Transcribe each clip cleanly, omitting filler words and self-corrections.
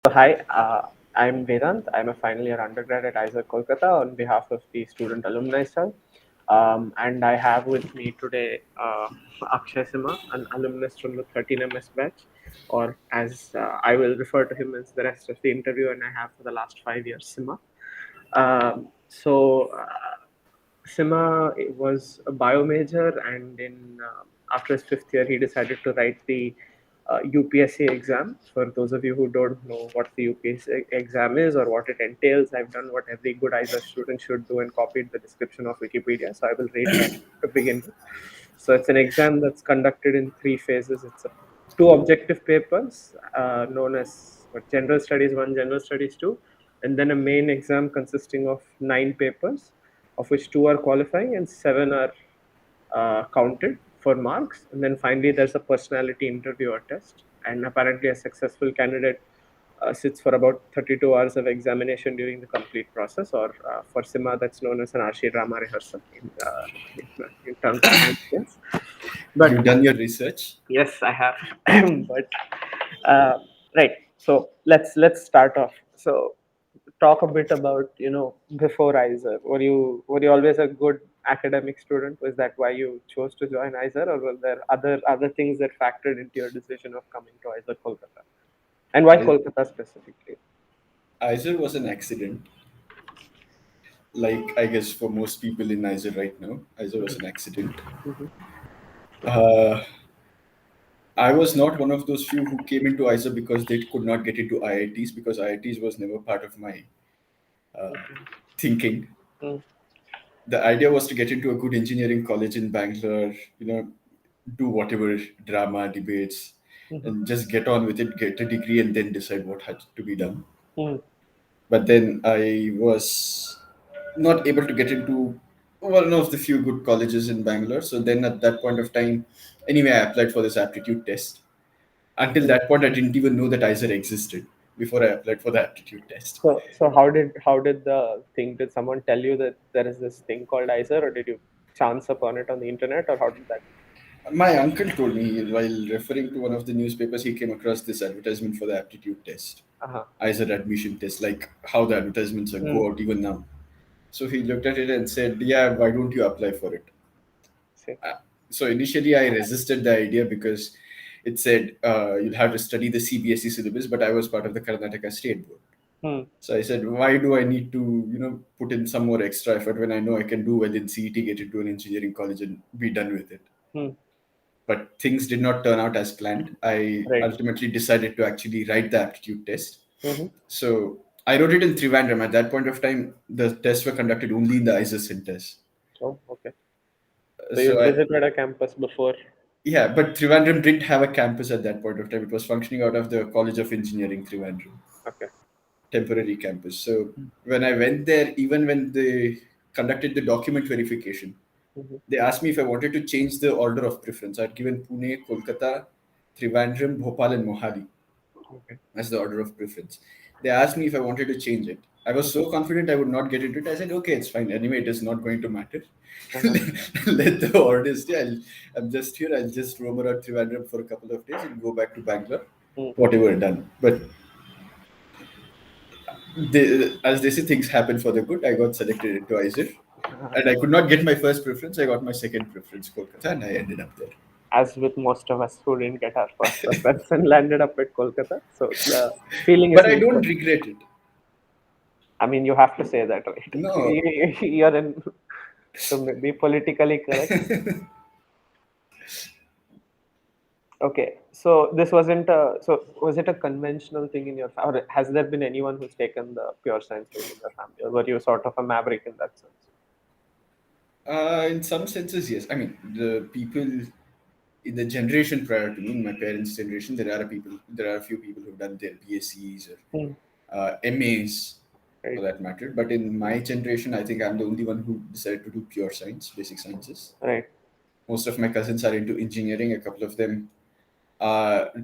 Hi, I'm Vedanth. I'm a final year undergrad at IISER Kolkata on behalf of the student alumni cell. And I have with me today Akshay Simha, an alumnus from the 13MS batch, or as I will refer to him as the rest of the interview, and I have for the last 5 years, Simha. Sima was a bio major, and in after his fifth year, he decided to write the UPSC exam. For those of you who don't know what the UPSC exam is or what it entails, I've done what every good ISA student should do and copied the description of Wikipedia. So I will read that to begin with. So it's an exam that's conducted in three phases. It's two objective papers known as General Studies 1, General Studies 2, and then a main exam consisting of 9 papers, of which 2 are qualifying and 7 are counted for marks. And then finally, there's a personality interview or test. And apparently, a successful candidate sits for about 32 hours of examination during the complete process, or for SIMA, that's known as an AARSHI drama rehearsal in terms of hands. You've But done your research. yes, I have. But right, so let's start off. So talk a bit about before ISER. Were you always a good academic student? Was that why you chose to join ISER, or were there other things that factored into your decision of coming to ISER Kolkata? And why I, Kolkata specifically? IISER was an accident. Like, I guess for most people in IISER right now, IISER was an accident. Mm-hmm. Uh, I was not one of those few who came into IISER because they could not get into IITs, because IITs was never part of my uh, thinking. Mm-hmm. The idea was to get into a good engineering college in Bangalore, do whatever drama, debates, Mm-hmm. and just get on with it, get a degree, and then decide what had to be done. Mm-hmm. But then I was not able to get into one of the few good colleges in Bangalore. So then at that point of time, anyway, I applied for this aptitude test. Until that point, I didn't even know that ISER existed before I applied for the aptitude test. So how did the thing? Did someone tell you that there is this thing called ISER, or did you chance upon it on the internet, or how did that? My uncle told me while referring to one of the newspapers, he came across this advertisement for the aptitude test, Uh-huh. ISER admission test, like how the advertisements Mm. go out even now. So he looked at it and said, "Yeah, why don't you apply for it?" See. Uh, so initially I resisted the idea because it said you'll have to study the CBSE syllabus, but I was part of the Karnataka State Board. Hmm. So I said, why do I need to, put in some more extra effort when I know I can do well in CET, get into an engineering college and be done with it? Hmm. But things did not turn out as planned. I Right. ultimately decided to actually write the aptitude test. Mm-hmm. So I wrote it in Trivandrum. At that point of time, the tests were conducted only in the ISER centers. Oh, okay. So you So I, visited a campus before. Yeah, but Trivandrum didn't have a campus at that point of time. It was functioning out of the College of Engineering, Trivandrum, Okay. temporary campus. So when I went there, even when they conducted the document verification, Mm-hmm. they asked me if I wanted to change the order of preference. I'd given Pune, Kolkata, Trivandrum, Bhopal, and Mohali Okay. as the order of preference. They asked me if I wanted to change it. I was so confident I would not get into it. I said, okay, it's fine. Anyway, it is not going to matter. Uh-huh. Let the order stay. I'm just here. I'll just roam around Trivandrum for a couple of days and go back to Bangalore. Mm. Whatever done. But as they say, things happen for the good. I got selected into ISER. Uh, And I could not get my first preference. I got my second preference, Kolkata, and I ended up there. as with most of us who didn't get our first preference and landed up at Kolkata. So the feeling is But I don't mutual. regret it. I mean, you have to say that, right? No. You're in to be politically correct. Okay, so this wasn't a, so was it a conventional thing in your family, or has there been anyone who's taken the pure science route in your family, or were you sort of a maverick in that sense? In some senses, yes. I mean, the people in the generation prior to me, in my parents' generation, there are a few people who've done their BScs or Hmm. MAs for Right, that matter. But in my generation, I think I'm the only one who decided to do pure science, basic sciences. right. Most of my cousins are into engineering. A couple of them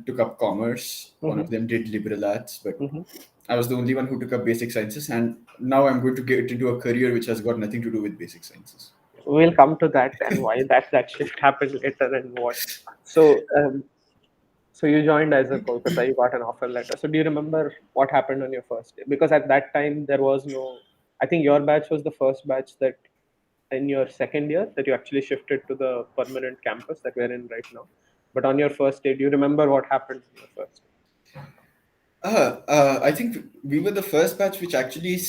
took up commerce. One Mm-hmm. of them did liberal arts, but Mm-hmm. I was the only one who took up basic sciences. And now I'm going to get into a career which has got nothing to do with basic sciences. We'll come to that and why that shift happened later and what. So So you joined IISER Kolkata, you got an offer letter. So do you remember what happened on your first day? Because at that time there was no, I think your batch was the first batch that in your second year that you actually shifted to the permanent campus that we're in right now. But on your first day, do you remember what happened on your first I think we were the first batch which actually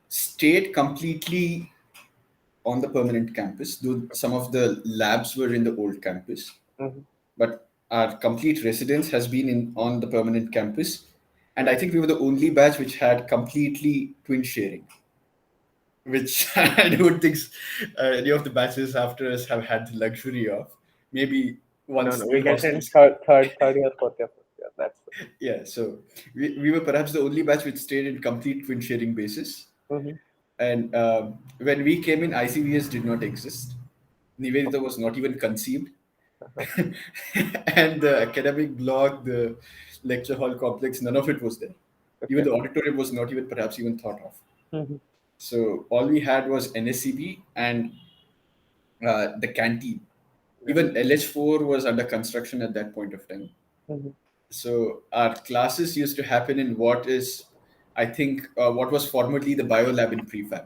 stayed completely on the permanent campus, though some of the labs were in the old campus. day? Mm-hmm. But our complete residence has been in on the permanent campus. And I Okay. think we were the only batch which had completely twin sharing, which I don't think any of the batches after us have had the luxury of. Maybe No, once no, we the get in hostels. third year, fourth year, fifth year. That's Yeah, so we were perhaps the only batch which stayed in complete twin sharing basis. mm-hmm. And when we came in, ICVS did not exist. Nivedita was not even conceived. Uh-huh. And the academic block, the lecture hall complex, none of it was there. Even Okay. the auditorium was not even perhaps even thought of. Mm-hmm. So all we had was NSCB and the canteen. Yeah. Even LH4 was under construction at that point of time. Mm-hmm. So our classes used to happen in what is, I think, what was formerly the bio lab in prefab.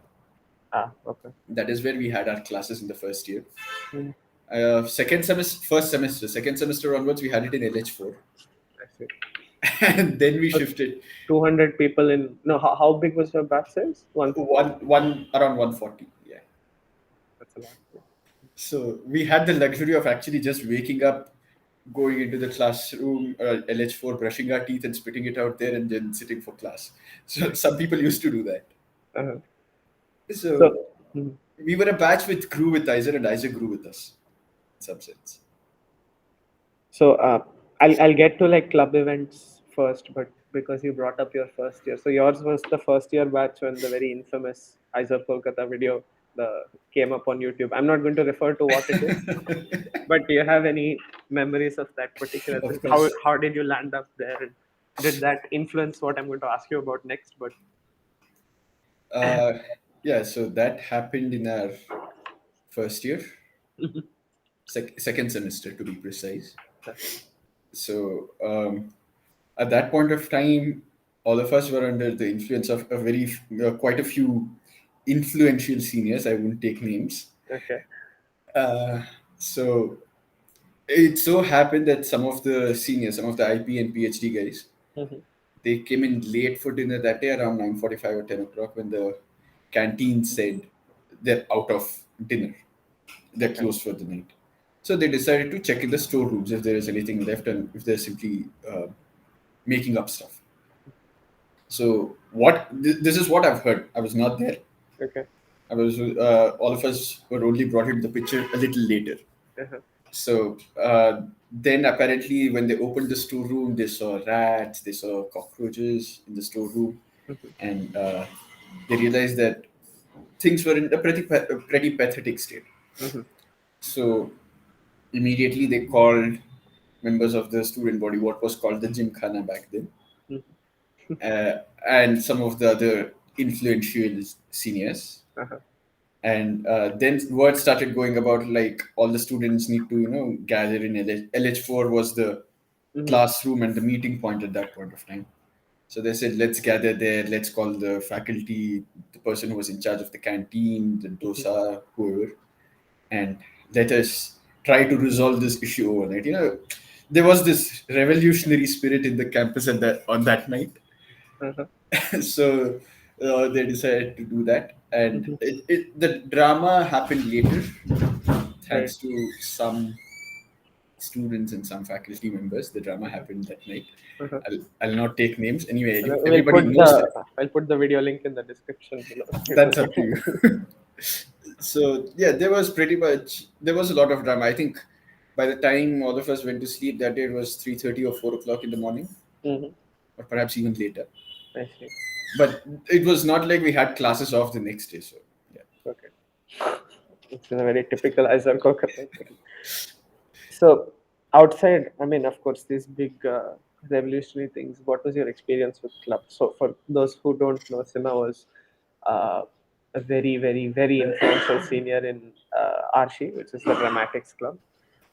Ah, okay. That is where we had our classes in the first year. Mm, Second semester, first semester, second semester onwards, we had it in LH4, I see. and then we So shifted 200 people in. No, how big was your batch size? 150. one around 140. Yeah. That's a lot. So we had the luxury of actually just waking up, going into the classroom, LH4, brushing our teeth and spitting it out there, and then sitting for class. So some people used to do that. Uh-huh. So So, mhm. we were a batch with grew with IISER, and IISER grew with us in some sense. So I'll get to like club events first, but because you brought up your first year, so yours was the first year batch when the very infamous IISER Kolkata video the came up on YouTube. I'm not going to refer to what it is, but do you have any memories of that particular Of thing? course. How did you land up there? And did that influence what I'm going to ask you about next? But Uh, yeah, so that happened in our first year, second semester to be precise. So at that point of time, all of us were under the influence of quite a few influential seniors. I won't take names. okay. Uh, so it so happened that some of the seniors, some of the IP and PhD guys, Mhm. they came in late for dinner that day around 9:45 or 10 o'clock when the canteen said they're out of dinner. They're Okay. closed for the night. So they decided to check in the storerooms if there is anything left and if they're simply making up stuff. So this is what I've heard. I was not there. Okay. I was all of us were only brought into the picture a little later. Uh-huh. So then apparently when they opened the storeroom, they saw rats, they saw cockroaches in the storeroom, Mhm. and they realized that things were in a pretty pathetic state. Mhm. So immediately they called members of the student body, what was called the Gymkhana back then, Mhm. and some of the other influential seniors. Uh-huh. And then word started going about like all the students need to gather in LH4 was the Mhm. classroom and the meeting point at that point of time. So they said, let's gather there, let's call the faculty, the person who was in charge of the canteen, the Mhm. dosa, whoever, and let us try to resolve this issue overnight. There was this revolutionary spirit in the campus at that on that night. Uh-huh. So they decided to do that, and Mhm. the drama happened later, Right. thanks to some students and some faculty members. The drama happened that night. Uh-huh. I'll not take names anyway. And Everybody knows that. I'll put the video link in the description below. It That's was up to you. So yeah, there was a lot of drama. I think by the time all of us went to sleep that day, it was 3:30 or 4 o'clock in the morning, Mhm. or perhaps even later. I see. But it was not like we had classes off the next day. So yeah. Okay. It's a very typical IISER Kolkata thing. So outside, I mean, of course, these big revolutionary things. What was your experience with clubs? So for those who don't know, Sima was uh, a very, very, very influential senior in AARSHI, which is the Dramatics Club.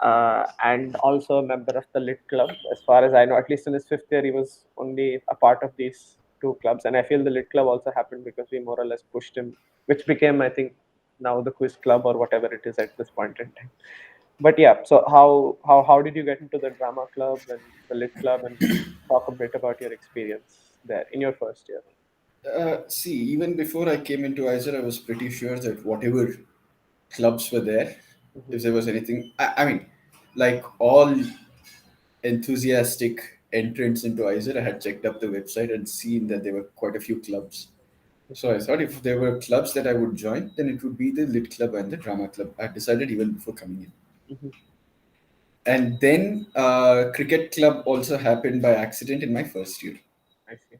and also a member of the Lit Club. As far as I know, at least in his fifth year, he was only a part of these two clubs. And I feel the Lit Club also happened because we more or less pushed him, which became, I think, now the Quiz Club or whatever it is at this point in time. But yeah, so how did you get into the drama club and the Lit Club, and talk a bit about your experience there in your first year? See, even before I came into IISER, I was pretty sure that whatever clubs were there, Hmm. if there was anything, I mean, like all enthusiastic entrants into IISER, I had checked up the website and seen that there were quite a few clubs. Hmm. So I thought if there were clubs that I would join, then it would be the Lit Club and the Drama Club. I decided even before coming in. Hmm. And then Cricket Club also happened by accident in my first year. I see.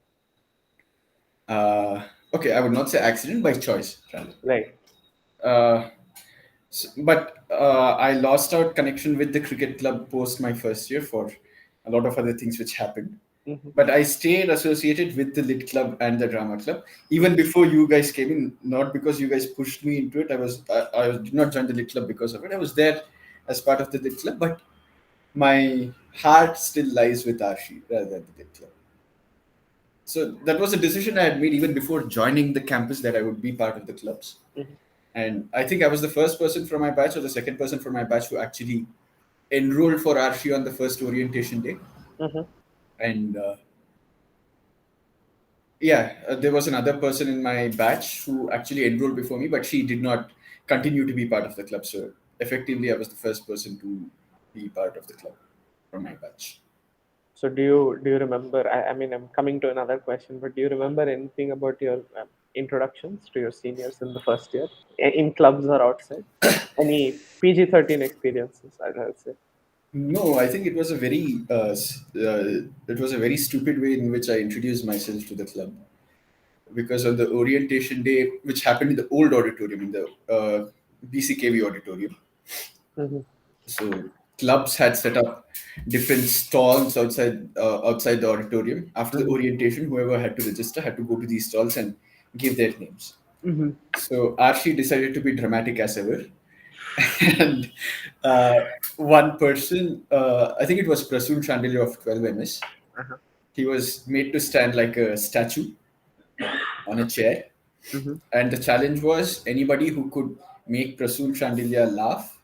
Uh, okay, I would not say accident, by choice, rather. Right. Uh, but I lost out connection with the cricket club post my first year for a lot of other things which happened. Hmm. But I stayed associated with the lit club and the drama club even before you guys came in. Not because you guys pushed me into it. I did not join the lit club because of it. I was there as part of the lit club, but my heart still lies with Arshi rather than the lit club. So that was a decision I had made even before joining the campus that I would be part of the clubs. Hmm. And I think I was the first person from my batch or the second person from my batch who actually enrolled for Arshi on the first orientation day. Hmm. And yeah, there was another person in my batch who actually enrolled before me, but she did not continue to be part of the club. So effectively, I was the first person to be part of the club from my batch. So do you remember? I mean, I'm coming to another question, but do you remember anything about your introductions to your seniors in the first year, in clubs or outside? Any PG-13 experiences? I'd say. No, I think it was a very stupid way in which I introduced myself to the club, because on the orientation day, which happened in the old auditorium, in the BCKV auditorium. Hmm. So clubs had set up different stalls outside the auditorium. After the Hmm. orientation, whoever had to register had to go to these stalls and give their names. Hmm. So Archie decided to be dramatic as ever, and uh, one person, I think it was Prasoon Chandelier of 12 MS, Uh-huh. he was made to stand like a statue on a chair. Hmm. And the challenge was anybody who could make Prasoon Chandelier laugh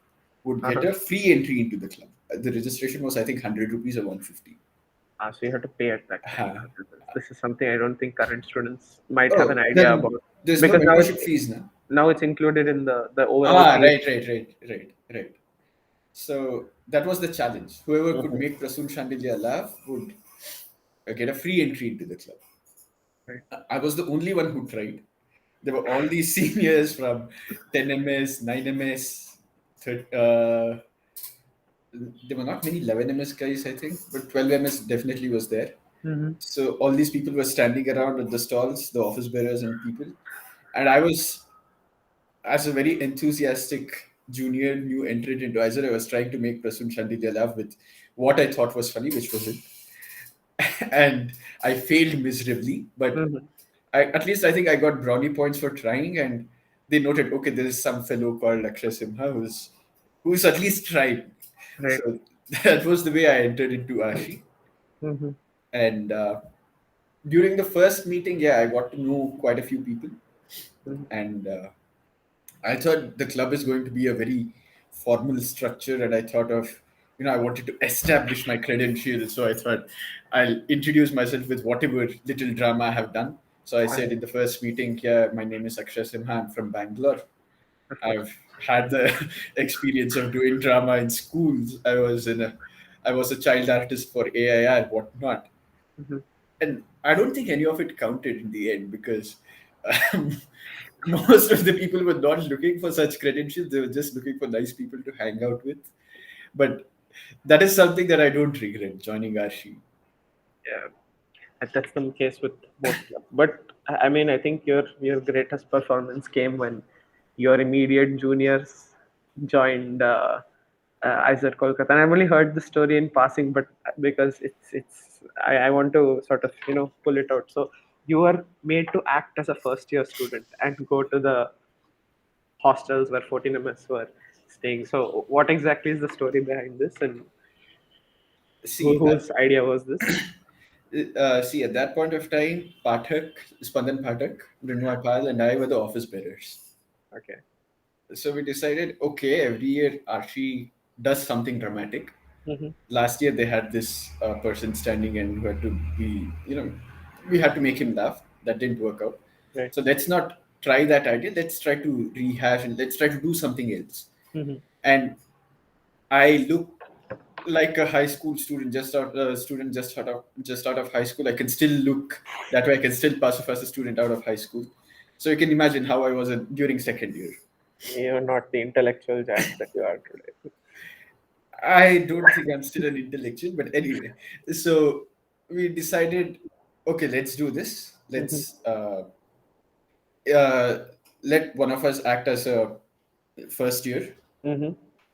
would get Uh-huh. a free entry into the club. The registration was, I think, 100 rupees or 150. So you have to pay at that time. Uh, This is something I don't think current students might have an oh, idea then about, there's no because membership fees now. now it's included in the overall Ah, fee. right. So that was the challenge. Whoever could Mhm. make Prasoon Chandelier laugh would get a free entry into the club. Right. I was the only one who tried. There were all these seniors from 10 MS, 9 MS, there were not many 11 MS guys, I think, but 12 MS definitely was there. Hmm. So all these people were standing around at the stalls, the office bearers and people. And I was, as a very enthusiastic junior new entrant into IISER, I was trying to make Prasun Chandelier laugh with what I thought was funny, which was it. And I failed miserably, but Hmm. at least I think I got brownie points for trying, and they noted, okay, there is some fellow called Akshay Simha who's at least tried. Right. So that was the way I entered into AARSHI. Hmm. And during the first meeting, yeah, I got to know quite a few people. Hmm. And I thought the club is going to be a very formal structure, and I thought of, I wanted to establish my credentials. So I thought I'll introduce myself with whatever little drama I have done. So I said in the first meeting, yeah, my name is Akshay Simha. I'm from Bangalore. I've had the experience of doing drama in schools. I was a child artist for AIR, whatnot. Hmm. And I don't think any of it counted in the end because um, most of the people were not looking for such credentials. They were just looking for nice people to hang out with. But that is something that I don't regret joining Arshi. Yeah. That's the case with most clubs. But I mean, I think your greatest performance came when your immediate juniors joined IISER Kolkata. And I've only heard the story in passing, but because I want to sort of pull it out. So you were made to act as a first year student and go to the hostels where 14 MS were staying. So, what exactly is the story behind this, and See, whose idea was this? see, at that point of time, Pathak, Spandan Pathak, Mrinmoy Pal, and I were the office bearers. Okay. So we decided, okay, every year Arshi does something dramatic. Mm-hmm. Last year they had this person standing and who had to be, we had to make him laugh. That didn't work out. Right. So let's not try that idea. Let's try to rehash and let's try to do something else. Mm-hmm. And I look like a high school student, just out of high school. I can still look that way. I can still pass off as a student out of high school. So you can imagine how I was during second year. You're not the intellectual giant that you are today. I don't think I'm still an intellectual, but anyway. So we decided, okay, let's do this. Mm-hmm. Uh, let one of us act as a first year, Mm-hmm.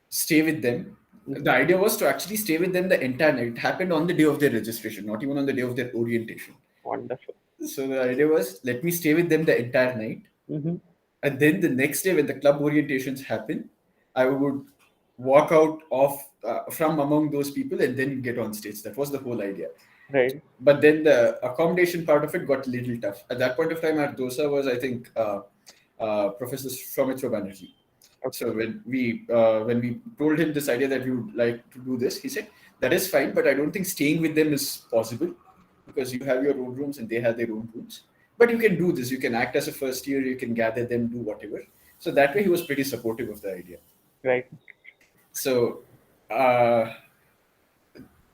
stay with them. The Mm-hmm. idea was to actually stay with them the entire night. It happened on the day of their registration, not even on the day of their orientation. Wonderful. So the idea was, let me stay with them the entire night. Mm-hmm. And then the next day, when the club orientations happen, I would walk out of from among those people and then get on stage. That was the whole idea. Right. But then the accommodation part of it got a little tough. At that point of time, our dosa was, I think, Professor Soumitra Banerjee. Okay. So when we told him this idea that we would like to do this, he said that is fine, but I don't think staying with them is possible because you have your own rooms and they have their own rooms. But you can do this. You can act as a first year. You can gather them, do whatever. So that way, he was pretty supportive of the idea. Right. So uh,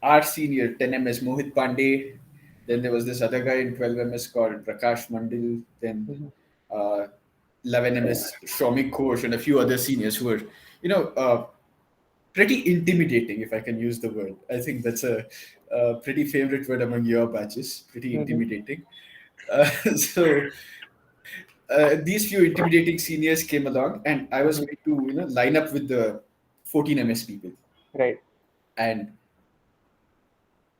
our senior 10 MS Mohit Pandey. Then there was this other guy in 12 MS called Prakash Mandil. Then Mm-hmm. uh, 11 MS Shomik Ghosh and a few other seniors who were, you know, pretty intimidating, if I can use the word. I think that's a pretty favorite word among your batches. Pretty Mm-hmm. intimidating. So these few intimidating seniors came along, and I was Mm-hmm. made to line up with the 14 MS people, Right. and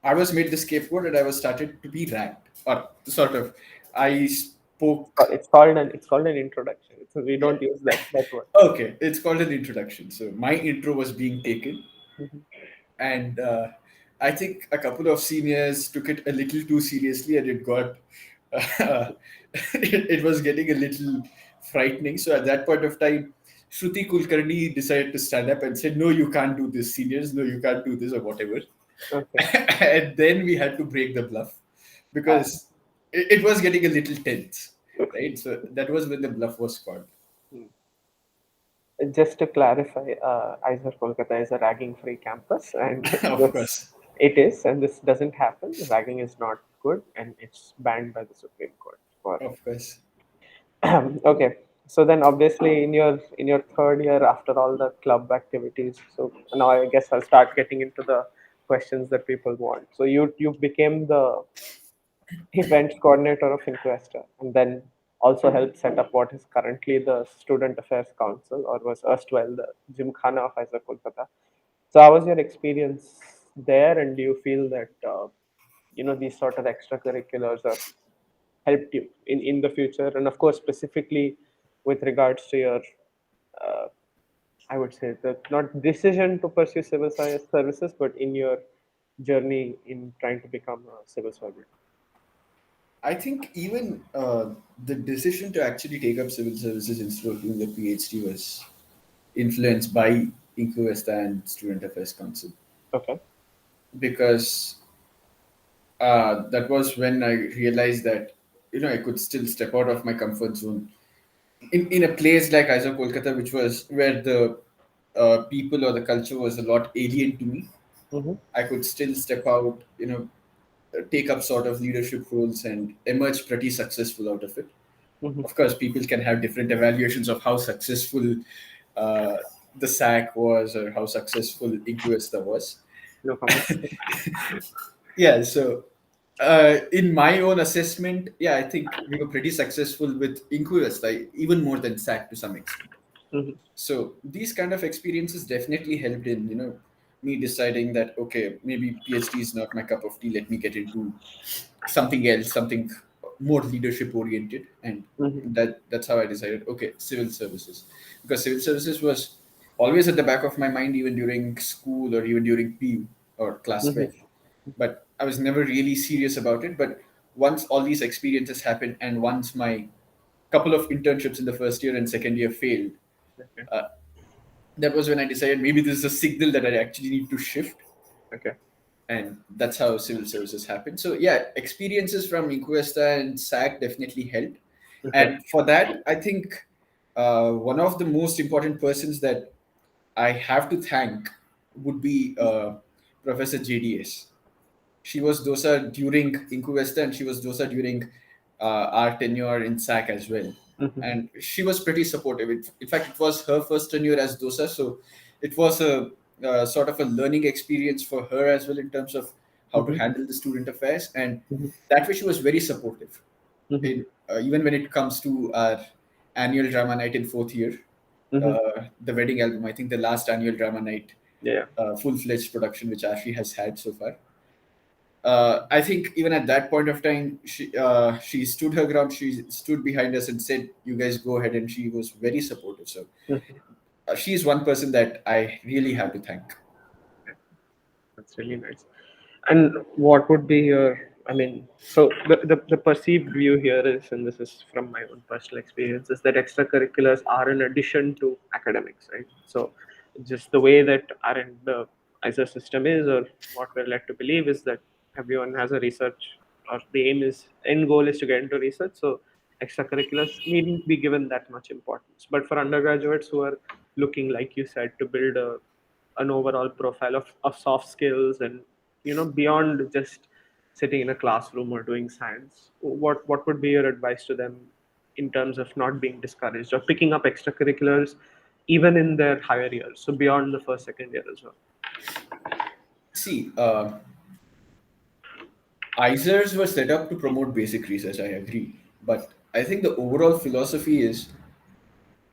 I was made the scapegoat, and I was started to be ranked, or sort of. I spoke. It's called an introduction. We Yeah. don't use that word. Okay, it's called an introduction. So my intro was being taken, Mm-hmm. and I think a couple of seniors took it a little too seriously, and it got it was getting a little frightening. So at that point of time, Shruti Kulkarni decided to stand up and said, "No, you can't do this, seniors. No, you can't do this, or whatever." Okay. And then we had to break the bluff Uh, because it was getting a little tense, right? So that was when the bluff was called. just to clarify, IISER Kolkata is a ragging-free campus, and Of this course, it is, and this doesn't happen. Ragging is not good, and it's banned by the Supreme Court. For of course. okay, so then obviously in your third year after all the club activities, so now I guess I'll start getting into the questions that people want. So you became the events coordinator of Inquivesta, and then also helped set up what is currently the Student Affairs Council, or was erstwhile the Gymkhana of IISER Kolkata. So, how was your experience there, and do you feel that these sort of extracurriculars have helped you in the future, and of course specifically with regards to your, uh, I would say, the not decision to pursue civil science services, but in your journey in trying to become a civil servant? I think even the decision to actually take up civil services instead of doing the PhD was influenced by Inquivesta and Student Affairs Council Okay. because that was when I realized that I could still step out of my comfort zone in a place like IISER Kolkata, which was where the people or the culture was a lot alien to me. Mm-hmm. I could still step out, take up sort of leadership roles and emerge pretty successful out of it. Mm-hmm. Of course, people can have different evaluations of how successful uh, the SAC was or how successful Inquivesta was. No comments. Yeah, so in my own assessment, yeah, I think we were pretty successful with Inquivesta, even more than SAC to some extent. Mhm. So these kind of experiences definitely helped in me deciding that okay, maybe PhD is not my cup of tea. Let me get into something else, something more leadership oriented, and Mhm. that's how I decided. Okay, civil services, because civil services was always at the back of my mind, even during school or even during PU or class Mm-hmm. 12. But I was never really serious about it. But once all these experiences happened, and once my couple of internships in the first year and second year failed, Okay. uh, that was when I decided maybe this is a signal that I actually need to shift, Okay. and that's how civil services happened. So yeah, experiences from Inquivesta and SAC definitely helped, Okay. and for that, I think one of the most important persons that I have to thank would be Professor JDS. She was DOSA during Inquivesta, and she was DOSA during our tenure in SAC as well. Mm-hmm. And she was pretty supportive. In fact, it was her first tenure as DOSA, so it was a sort of a learning experience for her as well in terms of how to Mm-hmm. handle the student affairs. And Mm-hmm. that way, she was very supportive. Mm-hmm. Even when it comes to our annual drama night in fourth year, Mm-hmm. the wedding album, I think the last annual drama night Yeah. full-fledged production which AARSHI has had so far. I think even at that point of time, she stood her ground. She stood behind us and said, "You guys go ahead," and she was very supportive. So Mm-hmm. she is one person that I really have to thank. That's really nice. And what would be your, I mean, so the perceived view here is, and this is from my own personal experience, is that extracurriculars are an addition to academics, right? So just the way that our the ISER system is, or what we're led to believe, is that everyone has a research, or the end goal is to get into research. So extracurriculars needn't be given that much importance. But for undergraduates who are looking, like you said, to build an overall profile of soft skills, and beyond just sitting in a classroom or doing science, what would be your advice to them in terms of not being discouraged or picking up extracurriculars even in their higher years, so beyond the first second year as well? See, ISERs were set up to promote basic research. I agree, but I think the overall philosophy is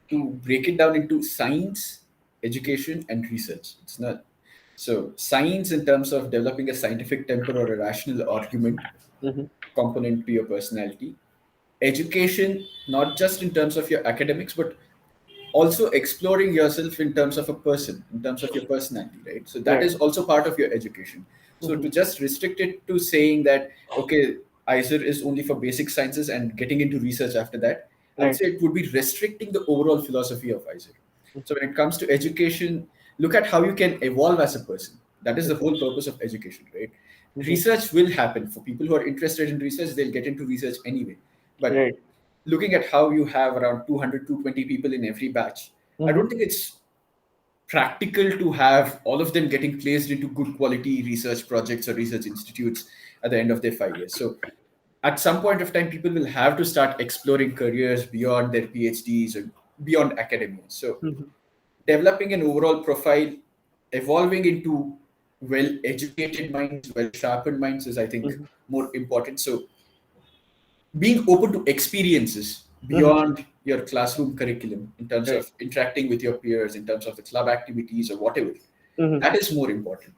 to break it down into science, education, and research. It's not so science in terms of developing a scientific temper or a rational argument Mm-hmm. component to your personality. Education, not just in terms of your academics, but also exploring yourself in terms of a person, in terms of your personality, right? So that Right. is also part of your education. So Mm-hmm. to just restrict it to saying that, okay, ISER is only for basic sciences and getting into research after that, I would Right. say it would be restricting the overall philosophy of ISER. So when it comes to education, look at how you can evolve as a person. That is the Okay. whole purpose of education, right? Mm-hmm. Research will happen. For people who are interested in research, they'll get into research anyway. But Right. looking at how you have around 200 220 people in every batch, I Mm-hmm. don't think it's practical to have all of them getting placed into good quality research projects or research institutes at the end of their 5 years. So at some point of time, people will have to start exploring careers beyond their PhDs or beyond academia. So Mm-hmm. developing an overall profile, evolving into well educated minds, well sharpened minds is, I think, Mm-hmm. more important. So being open to experiences Mm-hmm. beyond your classroom curriculum in terms Right. of interacting with your peers, in terms of the club activities or whatever, Mm-hmm. that is more important.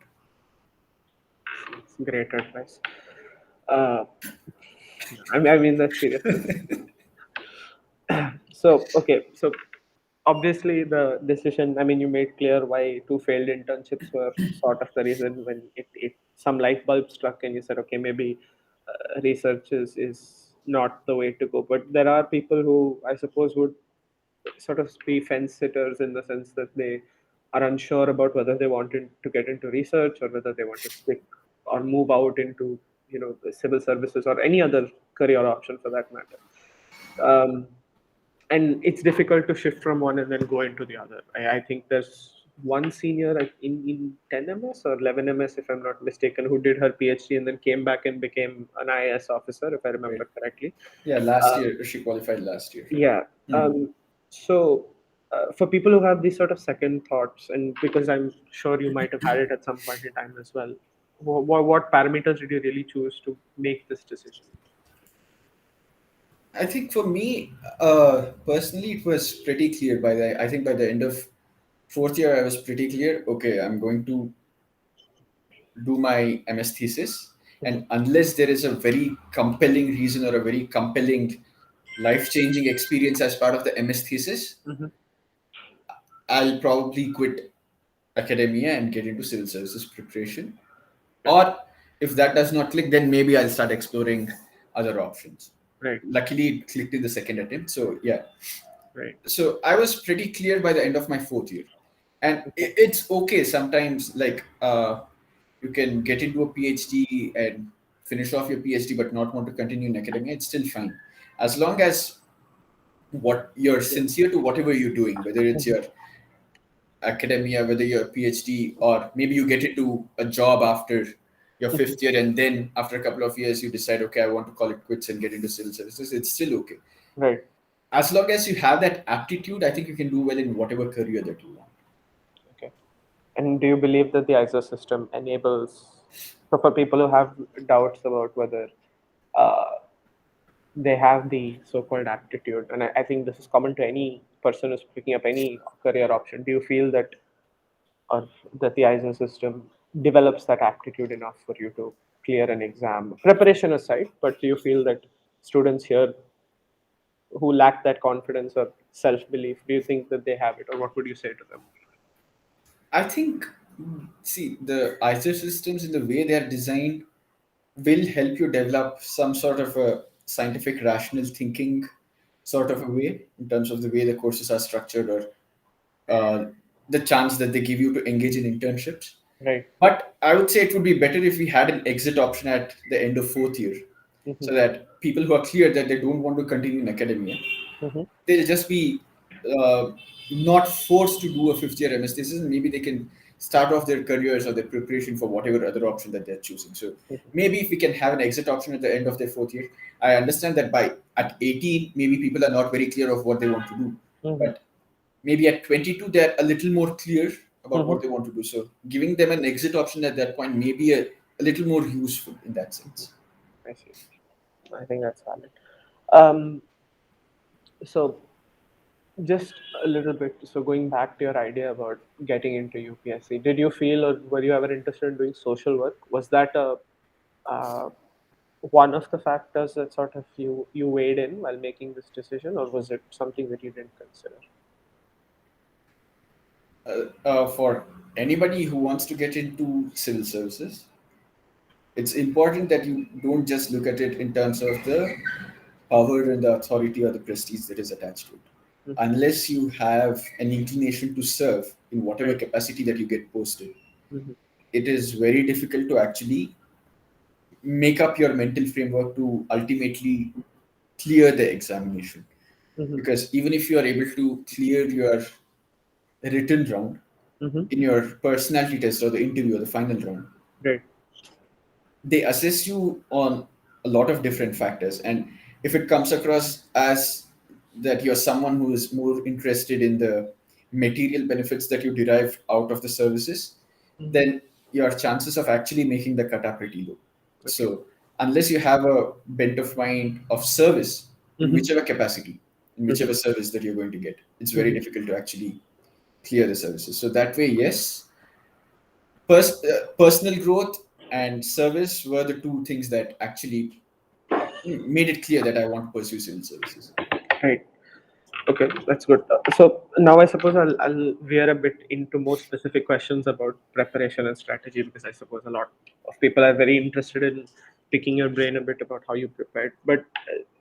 Great advice. uh, I mean that's seriously. So, okay, so obviously the decision, I mean, you made clear why two failed internships were sort of the reason, when it some light bulb struck and you said, okay, maybe research is not the way to go. But there are people who, I suppose, would sort of be fence sitters, in the sense that they are unsure about whether they wanted to get into research or whether they want to stick or move out into the civil services or any other career option for that matter. Um, and it's difficult to shift from one and then go into the other. I think there's one senior in 10 MS or 11 MS, if I'm not mistaken, who did her PhD and then came back and became an IAS officer, if I Right. remember correctly. Yeah, last Um, year she qualified last year. yeah. Mhm. So, for people who have these sort of second thoughts, and because I'm sure you might have had it at some point in time as well, what parameters did you really choose to make this decision? I think for me, personally, it was pretty clear by the. I think by the end of fourth year, I was pretty clear. Okay, I'm going to do my MS thesis, Mhm. and unless there is a very compelling reason or a very compelling life-changing experience as part of the MS thesis, Mhm. I'll probably quit academia and get into civil services preparation. Right. Or if that does not click, then maybe I'll start exploring other options. Right. Luckily, it clicked in the second attempt. So, yeah. Right. So, I was pretty clear by the end of my fourth year. And Okay. it's okay sometimes, like, you can get into a PhD and finish off your PhD but not want to continue in academia. It's still fine. As long as what you're Yeah. sincere to whatever you're doing, whether it's Mhm. your academia, whether you're a PhD, or maybe you get into a job after your Mhm. fifth year, and then after a couple of years, you decide, okay, I want to call it quits and get into civil services, it's still okay. Right. As long as you have that aptitude, I think you can do well in whatever career that you want. Okay. And do you believe that the ISO system enables, so for people who have doubts about whether uh, they have the so-called aptitude, and I think this is common to any person who's picking up any career option, do you feel that, or that the ISO system develops that aptitude enough for you to clear an exam? Preparation aside, but do you feel that students here who lack that confidence or self-belief, do you think that they have it, or what would you say to them? I think, see, the ISO systems in the way they are designed will help you develop some sort of a scientific rational thinking sort of a way in terms of the way the courses are structured, or uh, the chance that they give you to engage in internships. Right. But I would say it would be better if we had an exit option at the end of fourth year, Mm-hmm. so that people who are clear that they don't want to continue in academia, Mm-hmm. they'll just be uh, not forced to do a fifth year MS thesis, and maybe they can start off their careers or their preparation for whatever other option that they're choosing. So maybe if we can have an exit option at the end of their fourth year, I understand that by at 18, maybe people are not very clear of what they want to do. Mm-hmm. But maybe at 22 they're a little more clear about what Mm-hmm. they want to do, so giving them an exit option at that point may be a little more useful in that sense. I see. I think that's valid. Um, so just a little bit. So going back to your idea about getting into UPSC, did you feel or were you ever interested in doing social work? Was that a uh, one of the factors that sort of you weighed in while making this decision, or was it something that you didn't consider? For anybody who wants to get into civil services, it's important that you don't just look at it in terms of the power and the authority or the prestige that is attached to it. Mhm. Unless you have an inclination to serve in whatever Right. capacity that you get posted, Hmm. it is very difficult to actually make up your mental framework to ultimately clear the examination. Hmm. Because even if you are able to clear your written round Hmm. in your personality test or the interview or the final round, Right. they assess you on a lot of different factors. And if it comes across as that you're someone who is more interested in the material benefits that you derive out of the services, Hmm. then your chances of actually making the cut are pretty low. Okay. So unless you have a bent of mind of service in Hmm. whichever capacity, in Hmm. whichever service that you're going to get, it's very Hmm. difficult to actually clear the services. So that way, yes, personal growth and service were the two things that actually made it clear that I want to pursue civil services. Right. Okay, that's good. So now I suppose I'll veer a bit into more specific questions about preparation and strategy, because I suppose a lot of people are very interested in picking your brain a bit about how you prepared. But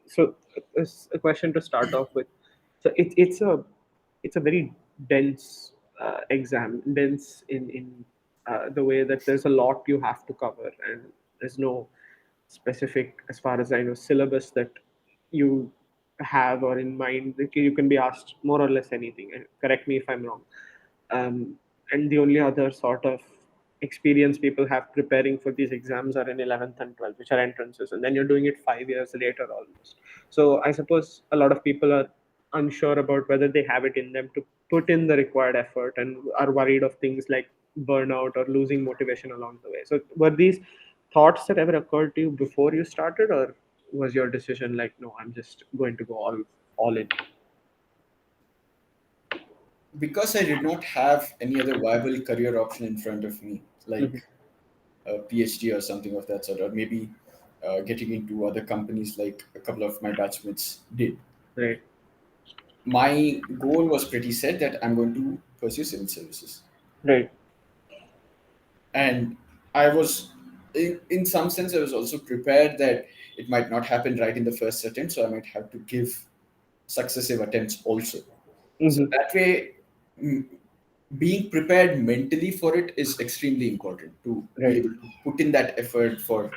so it's a question to start off with. So it's a very dense exam, dense in the way that there's a lot you have to cover, and there's no specific, as far as I know, syllabus that you have or in mind. Like, you can be asked more or less anything. And correct me if I'm wrong. And the only other sort of experience people have preparing for these exams are in 11th and 12th, which are entrances, and then you're doing it 5 years later almost. So I suppose a lot of people are unsure about whether they have it in them to put in the required effort, and are worried of things like burnout or losing motivation along the way. So were these thoughts that ever occurred to you before you started, or was your decision like, no, I'm just going to go all in? Because I did not have any other viable career option in front of me, Hmm. like a PhD or something of that sort, or maybe getting into other companies like a couple of my batchmates did. Right. My goal was pretty set that I'm going to pursue civil services. Right. And I was, in some sense, I was also prepared that it might not happen right in the first attempt, so I might have to give successive attempts also. So Mm-hmm. that way, mm, being prepared mentally for it is extremely important to be Right. able to put in that effort for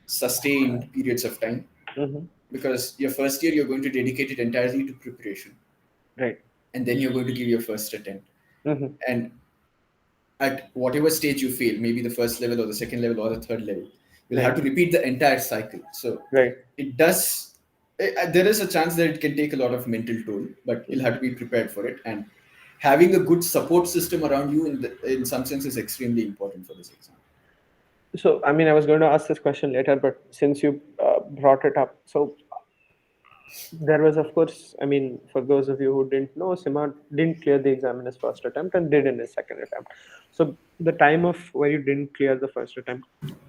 sustained periods of time, Mm-hmm. because your first year you're going to dedicate it entirely to preparation, Right. and then you're going to give your first attempt. Mm-hmm. And at whatever stage you fail, maybe the first level or the second level or the third level, you'll have Right. to repeat the entire cycle. So Right. it does. There is a chance that it can take a lot of mental toll, but you'll Mm-hmm. have to be prepared for it. And having a good support system around you, in some sense, is extremely important for this exam. So, I mean, I was going to ask this question later, but since you brought it up, so there was, of course, I mean, for those of you who didn't know, Sima didn't clear the exam in his first attempt and did in his second attempt. So, the time of where you didn't clear the first attempt,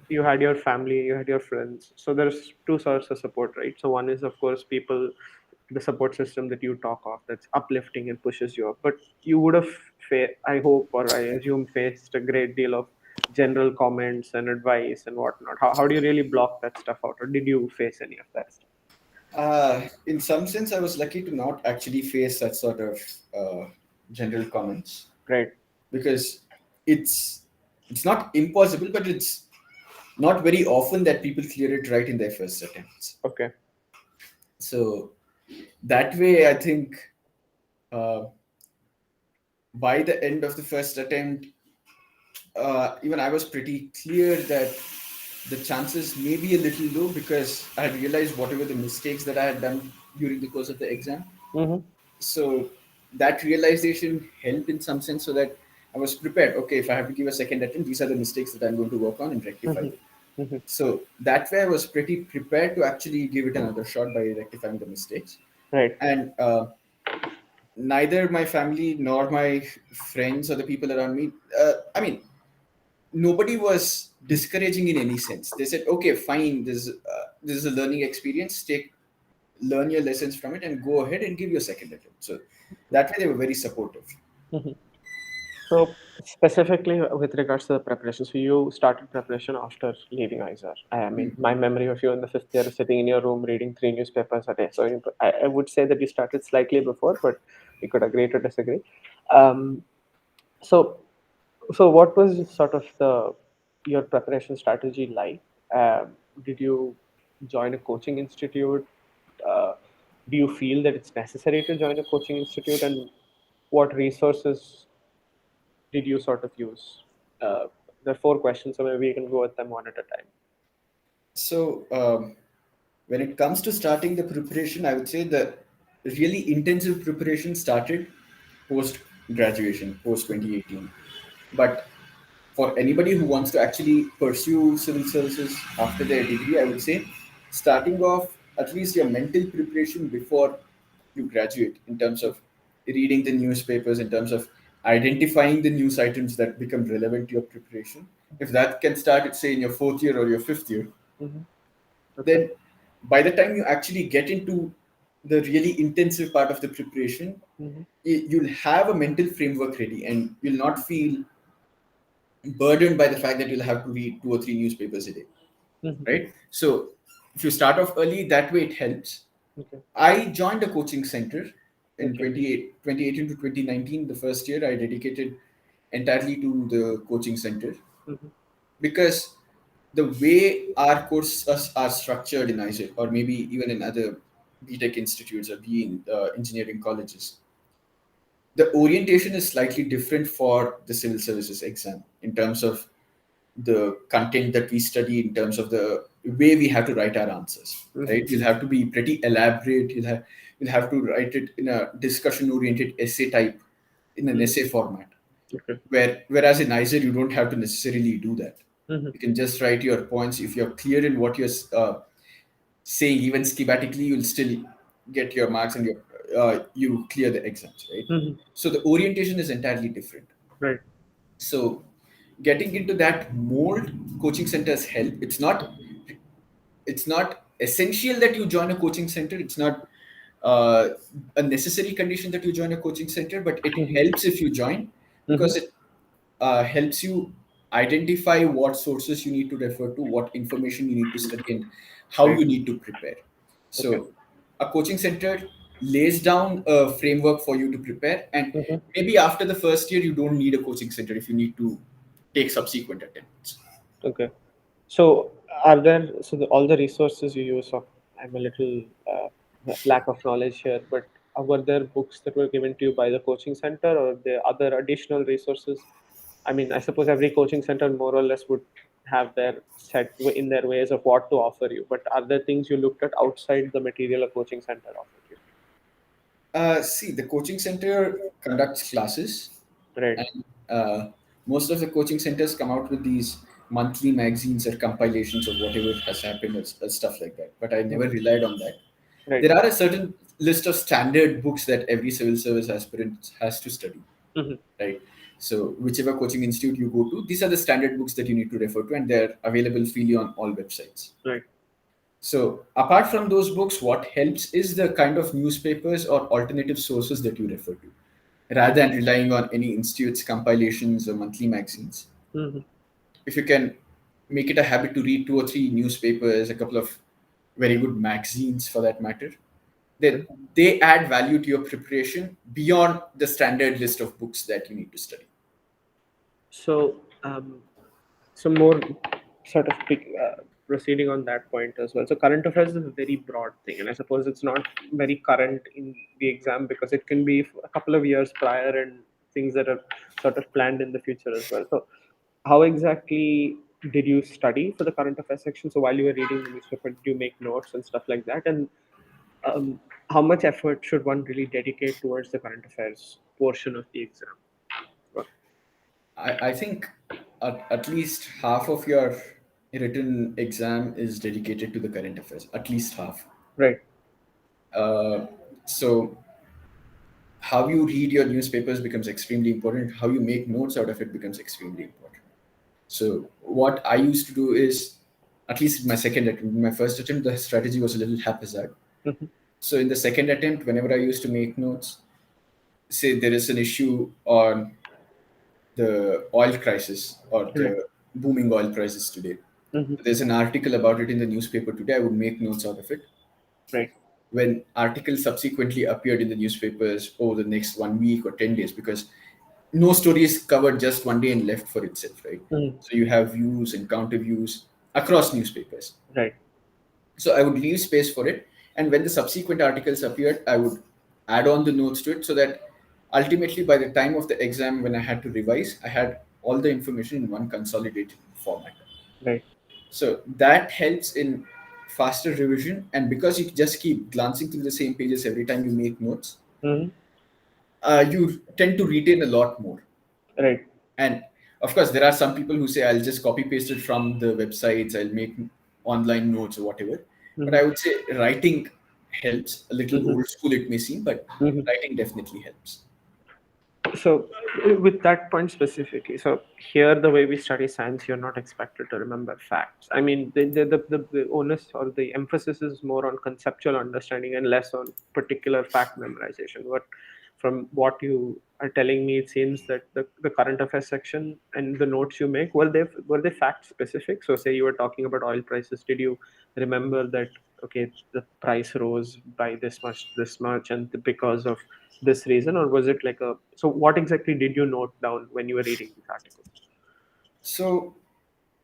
you had your family, you had your friends. So, there's two sources of support, right? So, one is, of course, people, the support system that you talk of that's uplifting and pushes you up. But you would have, I hope, or I assume, faced a great deal of general comments and advice and whatnot. How do you really block that stuff out, or did you face any of that stuff? In some sense, I was lucky to not actually face that sort of general comments, Right. because it's it's not impossible, but it's not very often that people clear it right in their first attempts. Okay. So that way, I think uh, by the end of the first attempt, even I was pretty clear that the chances may be a little low, because I had realized whatever the mistakes that I had done during the course of the exam. Mm-hmm. So that realization helped in some sense, so that I was prepared. Okay, if I have to give a second attempt, these are the mistakes that I'm going to work on and rectify them. Mm-hmm. Mm-hmm. So that way, I was pretty prepared to actually give it another shot by rectifying the mistakes. Right. And neither my family nor my friends or the people around me, I mean, nobody was discouraging in any sense. They said, "Okay, fine. This is a learning experience. Learn your lessons from it, and go ahead and give your second attempt." So that way, they were very supportive. Mm-hmm. So specifically with regards to the preparation, so you started preparation after leaving ISER. I mean, my memory of you in the fifth year is sitting in your room reading three newspapers a day. So I would say that you started slightly before, but we could agree to disagree. Um, so so what was sort of the your preparation strategy like? Did you join a coaching institute? Uh, do you feel that it's necessary to join a coaching institute, and what resources did you sort of use? There are four questions, so maybe you can go at them one at a time. So when it comes to starting the preparation, I would say the really intensive preparation started post graduation, post 2018. But for anybody who wants to actually pursue civil services after their degree, I would say starting off at least your mental preparation before you graduate, in terms of reading the newspapers, in terms of identifying the news items that become relevant to your preparation. If that can start at, say, in your fourth year or your fifth year, Hmm. Okay. then by the time you actually get into the really intensive part of the preparation, Hmm. you'll have a mental framework ready, and you'll not feel burdened by the fact that you'll have to read two or three newspapers a day, Hmm. right? So if you start off early, that way it helps. Okay. I joined a coaching center in Okay. 2018 to 2019. The first year I dedicated entirely to the coaching center, Hmm. because the way our courses are structured in ISET, or maybe even in other BTech institutes or in engineering colleges, the orientation is slightly different for the civil services exam, in terms of the content that we study, in terms of the way we have to write our answers, Hmm. right? You'll have to be pretty elaborate. You'll have to write it in a discussion oriented essay type, in an Hmm. essay format, Okay. whereas in ISER you don't have to necessarily do that. Hmm. You can just write your points. If you're clear in what you're saying, even schematically, you'll still get your marks, and you clear the exams, right? Hmm. So the orientation is entirely different. Right. So getting into that mold, coaching centers help. It's not essential that you join a coaching center. It's not uh, a necessary condition that you join a coaching center, but it Hmm. helps if you join, Mm-hmm. because it helps you identify what sources you need to refer to, what information you need to study, and how Right. you need to prepare. Okay. So, a coaching center lays down a framework for you to prepare, and Mm-hmm. maybe after the first year, you don't need a coaching center if you need to take subsequent attempts. Okay. So, are there all the resources you use? Of, I'm a little lack of knowledge here, but were there books that were given to you by the coaching center, or the other additional resources? I mean, I suppose every coaching center more or less would have their set in their ways of what to offer you. But are there things you looked at outside the material a coaching center offered you? See, the coaching center conducts classes, Right. and most of the coaching centers come out with these monthly magazines or compilations of whatever has happened or stuff like that. But I never Mhm. relied on that. Right. There are a certain list of standard books that every civil service aspirant has to study, Hmm. right? So, whichever coaching institute you go to, these are the standard books that you need to refer to, and they're available freely on all websites. Right. So, apart from those books, what helps is the kind of newspapers or alternative sources that you refer to, rather than relying on any institute's compilations or monthly magazines. Hmm. If you can make it a habit to read 2 or 3 newspapers, a couple of very good magazines for that matter, then Right. they add value to your preparation beyond the standard list of books that you need to study. So, some more sort of proceeding on that point as well. So current affairs is a very broad thing, and I suppose it's not very current in the exam because it can be a couple of years prior and things that are sort of planned in the future as well. So how exactly did you study for the current affairs section? So while you were reading the newspaper, did you make notes and stuff like that? And how much effort should one really dedicate towards the current affairs portion of the exam? I think at least half of your written exam is dedicated to the current affairs, at least half. Right. Uh, so, how you read your newspapers becomes extremely important. How you make notes out of it becomes extremely important. So, what I used to do is, at least in my second attempt, in my first attempt, the strategy was a little haphazard. Hmm. So, in the second attempt, whenever I used to make notes, say there is an issue on the oil crisis or Right. the booming oil prices today. Hmm. There's an article about it in the newspaper today. I would make notes out of it. Right. When articles subsequently appeared in the newspapers over the next 1 week or 10 days, because no story is covered just one day and left for itself, right? Mm. So you have views and counter views across newspapers. Right. So I would leave space for it. And when the subsequent articles appeared, I would add on the notes to it so that ultimately by the time of the exam, when I had to revise, I had all the information in one consolidated format. Right. So that helps in faster revision. And because you just keep glancing through the same pages every time you make notes, Hmm. you tend to retain a lot more. Right. And of course, there are some people who say, I'll just copy paste it from the websites, I'll make online notes or whatever. But Hmm. I would say writing helps. A little Hmm. old school it may seem, but Hmm. writing definitely helps. So, with that point specifically, so here the way we study science, you're not expected to remember facts. I mean, the onus or the emphasis is more on conceptual understanding and less on particular fact memorization. But from what you are telling me, it seems that the current affairs section and the notes you make were they fact specific? So, say you were talking about oil prices, did you remember that okay, the price rose by this much, and because of this reason, or was it like a so what exactly did you note down when you were reading this article? So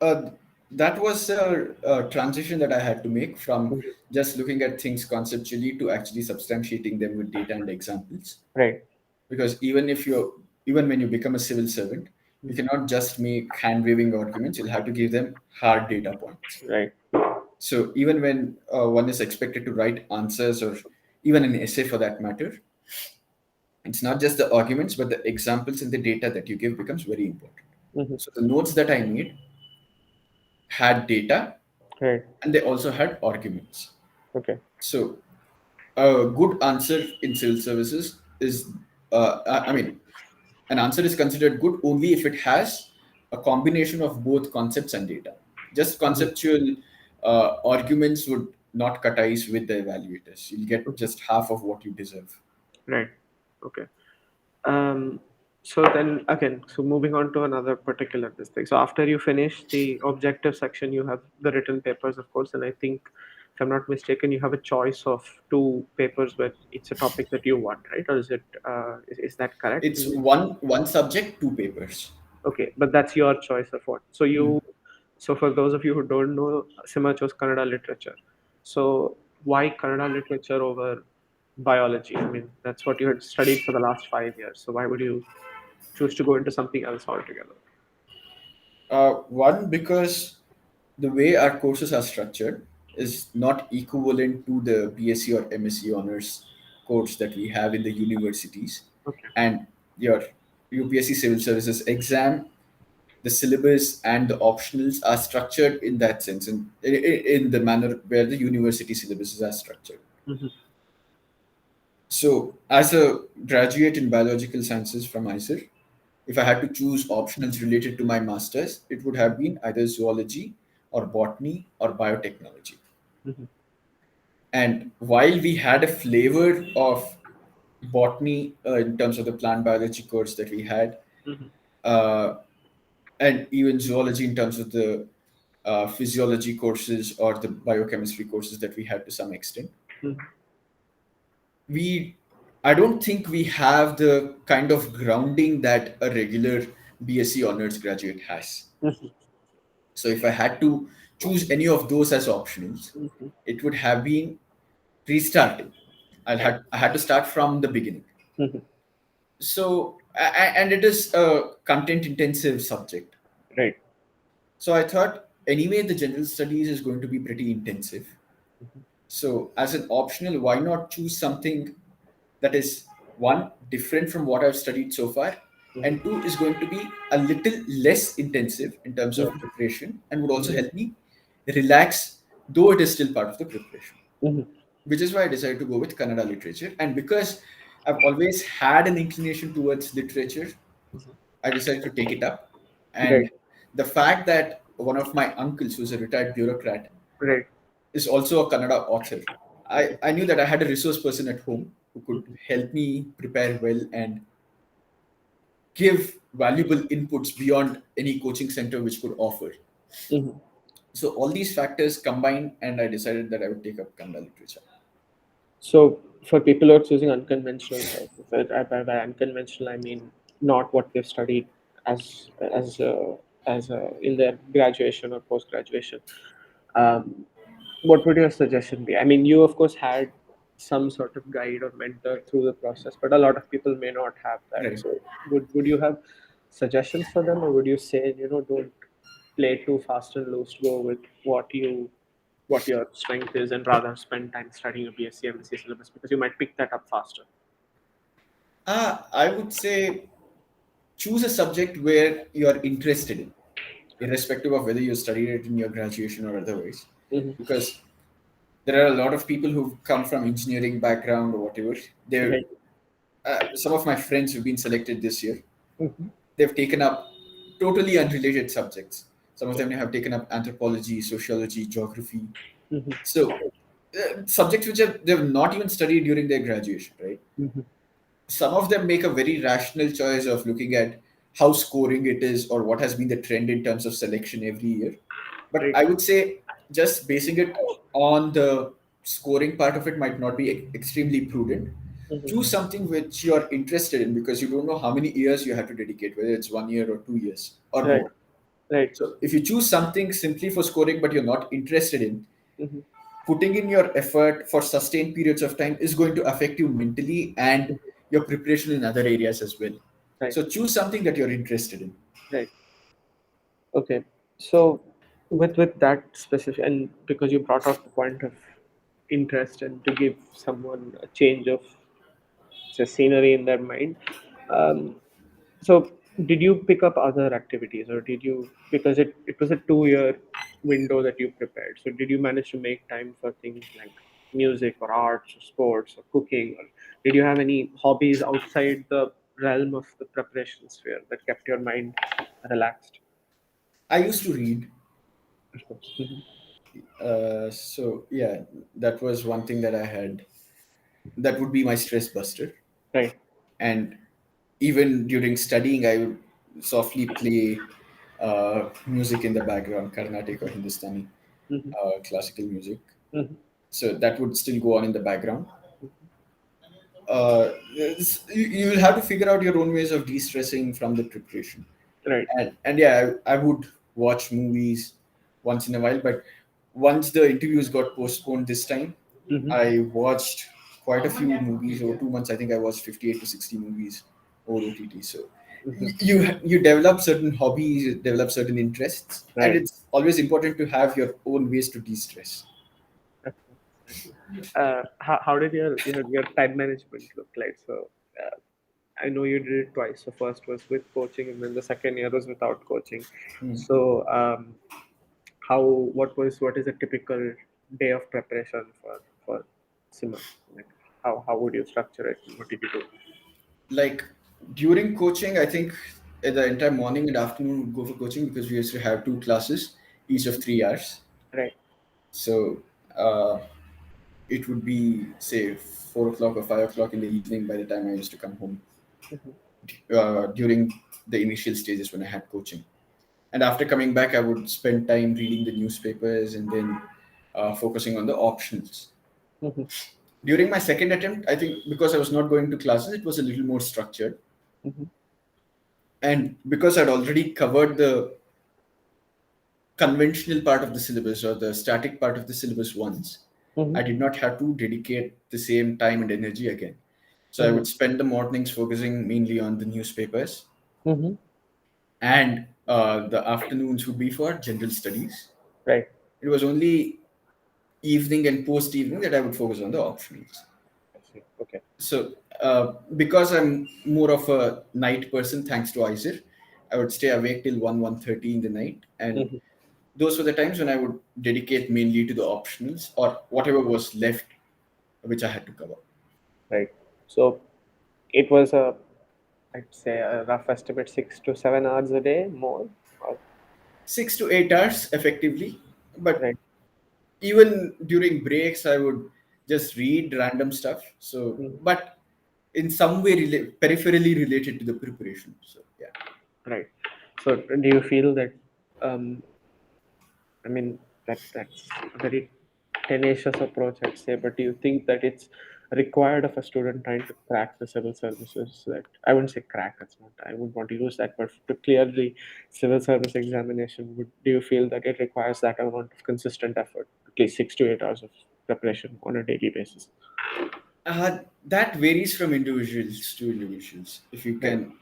uh, that was a transition that I had to make from Mhm. just looking at things conceptually to actually substantiating them with data and examples. Right. Because even when you become a civil servant, you cannot just make hand waving arguments. You'll have to give them hard data points. Right. So even when one is expected to write answers or even an essay for that matter, it's not just the arguments, but the examples and the data that you give becomes very important. Hmm. So the notes that I made had data Right. and they also had arguments. Okay. So a good answer in civil services is, I mean, an answer is considered good only if it has a combination of both concepts and data. Just Mhm. conceptual arguments would not cut ice with the evaluators. You'll get Mhm. just half of what you deserve. Right. Okay. Um, So then again, so moving on to another particular this thing. So after you finish the objective section, you have the written papers, of course, and I think, if I'm not mistaken, you have a choice of two papers where it's a topic that you want, right? Or is it is that correct? It's one subject, two papers. Okay, but that's your choice of what. So you, so for those of you who don't know, Sima chose Kannada literature. So why Kannada literature over biology? I mean, that's what you had studied for the last 5 years. So why would you choose to go into something else altogether? One, because the way our courses are structured is not equivalent to the BSc or MSc honors course that we have in the universities. Okay. And your UPSC Civil Services exam, the syllabus and the optionals are structured in that sense, in the manner where the university syllabuses are structured. Hmm. So, as a graduate in biological sciences from IISER, if I had to choose optionals related to my master's, it would have been either zoology or botany or biotechnology. Hmm. And while we had a flavor of botany in terms of the plant biology course that we had, Hmm. uh, and even zoology in terms of the physiology courses or the biochemistry courses that we had to some extent, Hmm. we I don't think we have the kind of grounding that a regular BSc honors graduate has. Hmm. So if I had to choose any of those as optionals, Hmm. it would have been restarting. Right. I had to start from the beginning. Hmm. So and it is a content intensive subject. Right. So I thought anyway the general studies is going to be pretty intensive. So as an optional, why not choose something that is one different from what I've studied so far, Hmm. and two is going to be a little less intensive in terms of Yeah. preparation and would also Hmm. help me relax, though it is still part of the preparation. Hmm. Which is why I decided to go with Kannada literature. And because I've always had an inclination towards literature, I decided to take it up. Right. And the fact that one of my uncles, who's a retired bureaucrat, Right. is also a Kannada author, I knew that I had a resource person at home who could Hmm. help me prepare well and give valuable inputs beyond any coaching center which could offer. Hmm. So all these factors combined, and I decided that I would take up Kannada literature. So for people who are choosing unconventional choices, by unconventional I mean not what they've studied as in their graduation or post graduation. Um, what would your suggestion be? I mean, you of course had some sort of guide or mentor through the process, but a lot of people may not have that. Right. So would you have suggestions for them, or would you say, don't play too fast and loose, go with what your strength is, and rather spend time studying a BSc MSc syllabus because you might pick that up faster. I would say choose a subject where you are interested in, irrespective of whether you studied it in your graduation or otherwise. Hmm. Because there are a lot of people who come from engineering background or whatever. They're Right. some of my friends who've been selected this year. Hmm. They've taken up totally unrelated subjects. Some of them have taken up anthropology, sociology, geography. Hmm. So subjects which they've not even studied during their graduation, right? Hmm. Some of them make a very rational choice of looking at how scoring it is or what has been the trend in terms of selection every year. But Right. I would say just basing it on the scoring part of it might not be extremely prudent. Choose Hmm. something which you are interested in because you don't know how many years you have to dedicate, whether it's 1 year or 2 years or Right. more. Right. So if you choose something simply for scoring but you're not interested in, Hmm. putting in your effort for sustained periods of time is going to affect you mentally and your preparation in other areas as well. Right. So choose something that you're interested in. Right. Okay. So with that specific, and because you brought up the point of interest and to give someone a change of, say, scenery in their mind. Um, so did you pick up other activities, or did you, because it was a 2 year window that you prepared, so did you manage to make time for things like music or arts or sports or cooking, or did you have any hobbies outside the realm of the preparation sphere that kept your mind relaxed? I used to read. Of course. Mhm. So yeah, that was one thing that I had. That would be my stress buster. Right. And Even during studying, I would softly play music in the background, Carnatic or Hindustani Mm-hmm. classical music. Mm-hmm. So that would still go on in the background. You will have to figure out your own ways of de-stressing from the preparation. Right. And yeah, I would watch movies once in a while, but once the interviews got postponed this time, Mm-hmm. I watched quite a few movies over 2 months. I think I watched 58 to 60 movies over OTT. So Mm-hmm. you develop certain hobbies, you develop certain interests, and Right. it's always important to have your own ways to de-stress. How did your time management look like? So I know you did it twice. So first was with coaching, and then the second year was without coaching. Hmm. So how what is a typical day of preparation for SIMA? Like how would you structure it? What did you do? Like during coaching, I think the entire morning and afternoon would go for coaching because we used to have two classes, each of 3 hours. Right. So uh, it would be say 4 o'clock or 5 o'clock in the evening by the time I used to come home Mhm. during the initial stages when I had coaching. And after coming back, I would spend time reading the newspapers and then focusing on the optionals. Mhm. During my second attempt, I think because I was not going to classes, it was a little more structured. Mhm. And because I'd already covered the conventional part of the syllabus or the static part of the syllabus once, I Mhm. did not have to dedicate the same time and energy again. So I Mhm. would spend the mornings focusing mainly on the newspapers, Mhm. and the afternoons would be for general studies. Right. It was only evening and post evening that I would focus on the optionals. I see. Okay. So because I'm more of a night person, thanks to ISER, I would stay awake till 1:30 in the night, and Mhm. those were the times when I would dedicate mainly to the optionals or whatever was left, which I had to cover. Right. So it was I'd say a rough estimate 6 to 7 hours a day more. Or, 6 to 8 hours effectively, but right. even during breaks, I would just read random stuff. So, Mhm. but in some way, peripherally related to the preparation. So, yeah. Right. So do you feel that um, I mean, that's a very tenacious approach, I'd say. But do you think that it's required of a student trying to crack the civil services? That I wouldn't say crack. That's not. I would want to use that, but to clear the civil service examination, do you feel that it requires that amount of consistent effort, at least 6 to 8 hours of preparation on a daily basis? That varies from individuals to individuals. If you Right. can,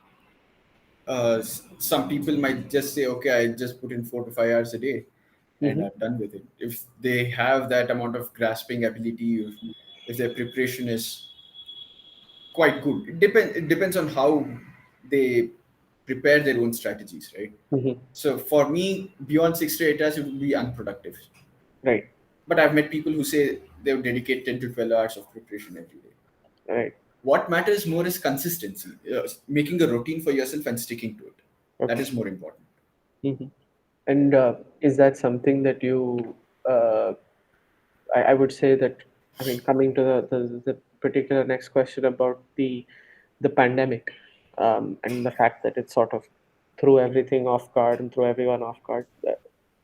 some people might just say, okay, I just put in 4 to 5 hours a day and Mm-hmm. I'm done with it. If they have that amount of grasping ability, if their preparation is quite good, it depends on how they prepare their own strategies, right? Mm-hmm. So for me, beyond 6 to 8 hours, it would be unproductive. Right. But I've met people who say they would dedicate 10 to 12 hours of preparation every day. Right. What matters more is consistency, making a routine for yourself and sticking to it. That Okay. is more important. Mm-hmm. And is that something that you uh, I would say that I mean coming to the particular next question about the pandemic and the fact that it sort of threw everything off guard and threw everyone off guard.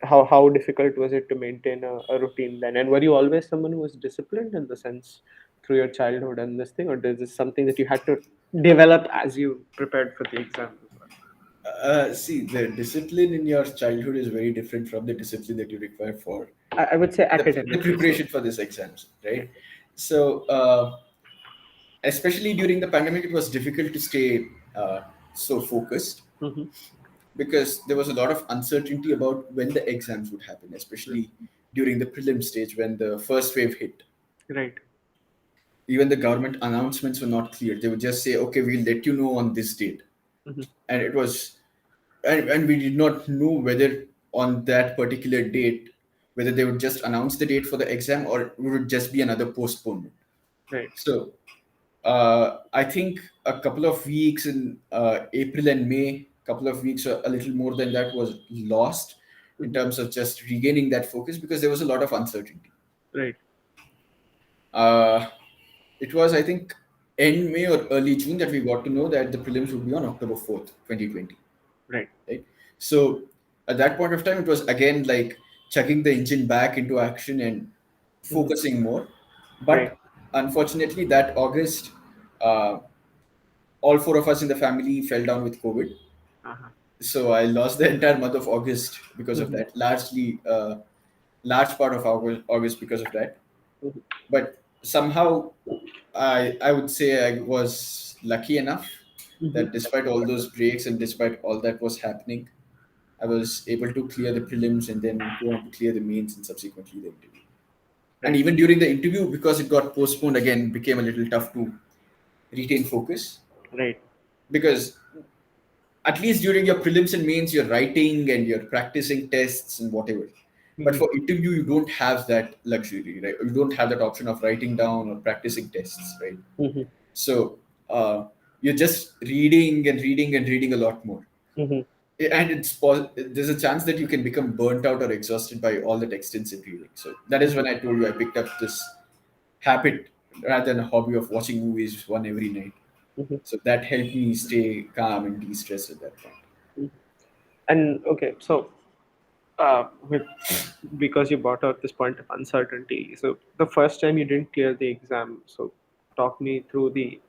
How difficult was it to maintain a routine then? And were you always someone who was disciplined in the sense through your childhood and this thing, or is this something that you had to develop as you prepared for the exam as well? See, the discipline in your childhood is very different from the discipline that you require for I would say the academically so. preparation for these exams, Yeah. right? So, especially during the pandemic, it was difficult to stay so focused Hmm. because there was a lot of uncertainty about when the exams would happen, especially during the prelim stage when the first wave hit. Right. Even the government announcements were not clear. They would just say, okay, we'll let you know on this date. Hmm. And it was, and we did not know whether on that particular date, whether they would just announce the date for the exam or it would just be another postponement. Right. So I think a couple of weeks in April and May, couple of weeks or a little more than that was lost in Hmm. terms of just regaining that focus because there was a lot of uncertainty. Right. Uh, it was, I think, end May or early June that we got to know that the prelims would be on October 4th, 2020. Right. Right. So at that point of time, it was again like chugging the engine back into action and Hmm. focusing more. Right. But unfortunately, that August, uh, all four of us in the family fell down with COVID. Uh-huh. So I lost the entire month of August because of Hmm. that. Large part of August because of that. Hmm. But somehow, I would say I was lucky enough Hmm. that despite all those breaks and despite all that was happening, I was able to clear the prelims and then go on to clear the mains and subsequently the interview. And Right. even during the interview, because it got postponed again, it became a little tough to retain focus Right. because at least during your prelims and mains, you're writing and you're practicing tests and whatever. But Hmm. for interview, you don't have that luxury, right? You don't have that option of writing down or practicing tests, right? Hmm. So uh, you're just reading and reading and reading a lot more. Hmm. And there's a chance that you can become burnt out or exhausted by all that extensive reading. So that is Hmm. when I told you I picked up this habit rather than a hobby of watching movies one every night. Hmm. So that helped me stay calm and de-stressed at that point. And okay, so with because you brought out this point of uncertainty, so the first time you didn't clear the exam, so talk me through the.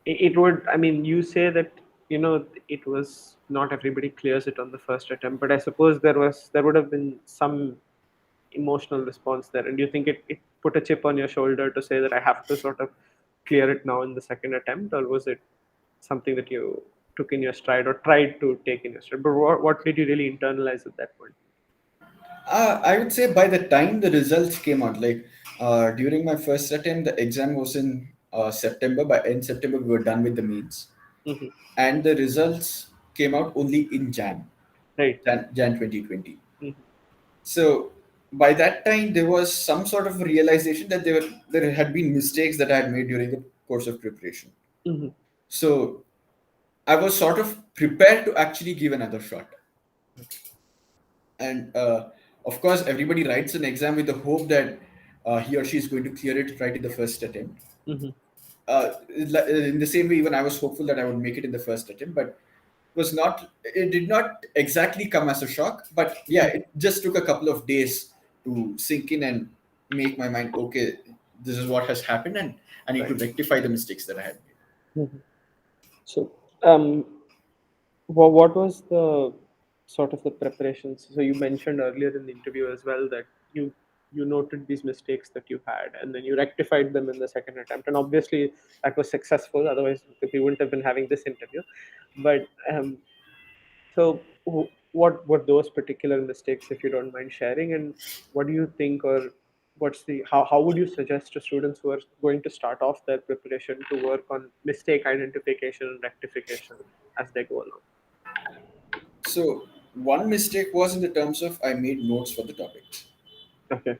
It would. I mean, you say that it was not everybody clears it on the first attempt, but I suppose there would have been some emotional response there. And do you think it put a chip on your shoulder to say that I have to sort of clear it now in the second attempt, or was it something that you took in your stride or tried to take in your stride? But what did you really internalize at that point? I would say by the time the results came out, like during my first attempt, the exam was in September. By end September, we were done with the means, Hmm. and the results came out only in Right. Jan 2020. Hmm. So by that time, there was some sort of realization that there had been mistakes that I had made during the course of preparation. Hmm. So I was sort of prepared to actually give another shot. And of course, everybody writes an exam with the hope that he or she is going to clear it right in the first attempt. Hmm. In the same way, even I was hopeful that I would make it in the first attempt, but it did not exactly come as a shock. But yeah, it just took a couple of days to sink in and make my mind okay. This is what has happened, and I need to Right. rectify the mistakes that I had made. Hmm. So, what was the sort of the preparations? So you mentioned earlier in the interview as well that you noted these mistakes that you had, and then you rectified them in the second attempt, and obviously that was successful. Otherwise, we wouldn't have been having this interview. But so, what were those particular mistakes, if you don't mind sharing, and what do you think, or what's the how would you suggest to students who are going to start off their preparation to work on mistake identification and rectification as they go along? So one mistake was in the terms of I made notes for the topics. Okay.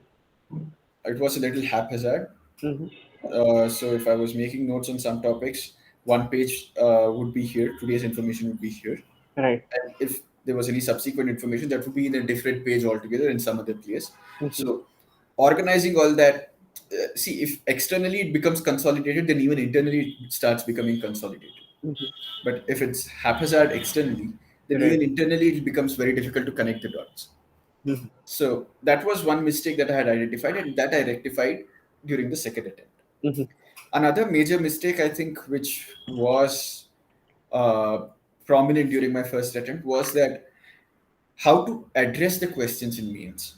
It was a little haphazard. Mm-hmm. So if I was making notes on some topics, one page would be here. Today's information would be here, Right. and if there was any subsequent information, that would be in a different page altogether in some other place. Mm-hmm. So organizing all that. See, if externally it becomes consolidated, then even internally it starts becoming consolidated. Mm-hmm. But if it's haphazard externally, then Right. even internally it becomes very difficult to connect the dots. Mm-hmm. So that was one mistake that I had identified, and that I rectified during the second attempt. Mm-hmm. Another major mistake, I think, which was uh, prominent during my first attempt, was that how to address the questions in mains.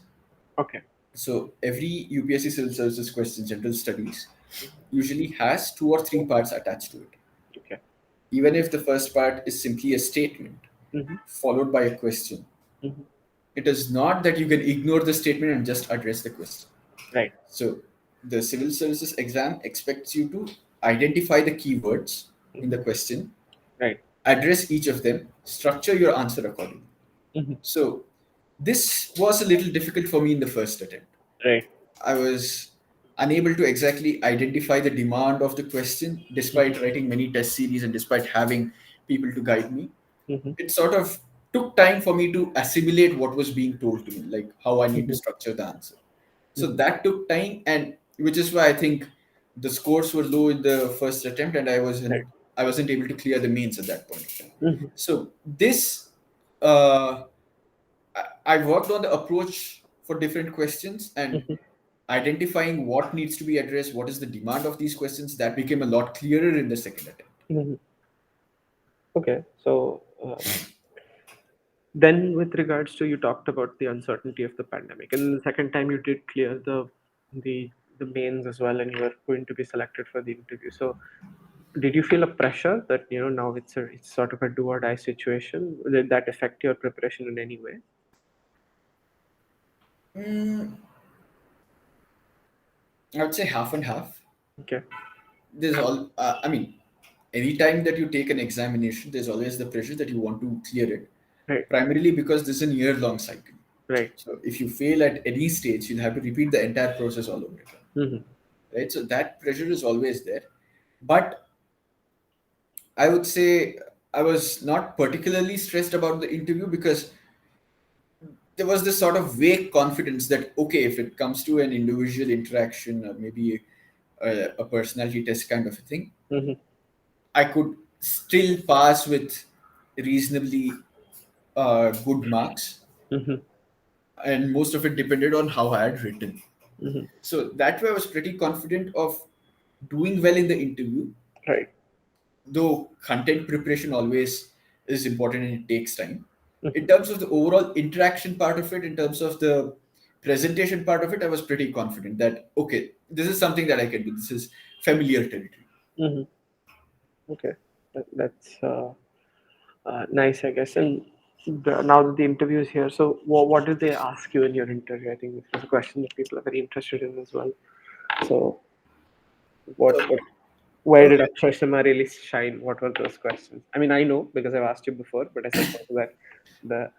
Okay. So every UPSC Civil Services question, general studies, usually has two or three parts attached to it. Okay. Even if the first part is simply a statement Mm-hmm. followed by a question, Mm-hmm. it is not that you can ignore the statement and just address the question. Right. So the civil services exam expects you to identify the keywords in the Mm-hmm. question, Right. address each of them, structure your answer accordingly. Mm-hmm. So this was a little difficult for me in the first attempt. Right. I was unable to exactly identify the demand of the question despite Mm-hmm. writing many test series and despite having people to guide me. Mm-hmm. It sort of took time for me to assimilate what was being told to me, like how I need to Mm-hmm. structure the answer. So Mm-hmm. that took time, and which is why I think the scores were low in the first attempt, and Right. I wasn't able to clear the mains at that point in time. Mm-hmm. So this uh, I worked on the approach for different questions and Mm-hmm. identifying what needs to be addressed, what is the demand of these questions. That became a lot clearer in the second attempt. Mm-hmm. Okay. So then, with regards to, you talked about the uncertainty of the pandemic, and the second time you did clear the the mains as well, and you were going to be selected for the interview. So, did you feel a pressure that now it's sort of a do or die situation? Did that affect your preparation in any way? Mm, I would say half and half. Okay. There's all, I mean, anytime that you take an examination, there's always the pressure that you want to clear it, Right. primarily because this is a year long cycle. Right. So if you fail at any stage, you'll have to repeat the entire process all over again, Mm-hmm. right? So that pressure is always there. But I would say I was not particularly stressed about the interview because there was this sort of vague confidence that, okay, if it comes to an individual interaction or maybe a personality test kind of a thing, Mm-hmm. I could still pass with reasonably good marks, Mm-hmm. and most of it depended on how I had written. Mm-hmm. So that way, I was pretty confident of doing well in the interview, Right. though content preparation always is important and it takes time. In Mm-hmm. terms of the overall interaction part of it, in terms of the presentation part of it, I was pretty confident that, okay, this is something that I can do. This is familiar territory. Mm-hmm. Okay. That's nice, I guess. And now that the interview is here, so what did they ask you in your interview? I think this is a question that people are very interested in as well. So, Uh, what where did okay. Akshay Simha really shine? What were those questions? I mean, I know because I've asked you before, but I suppose that the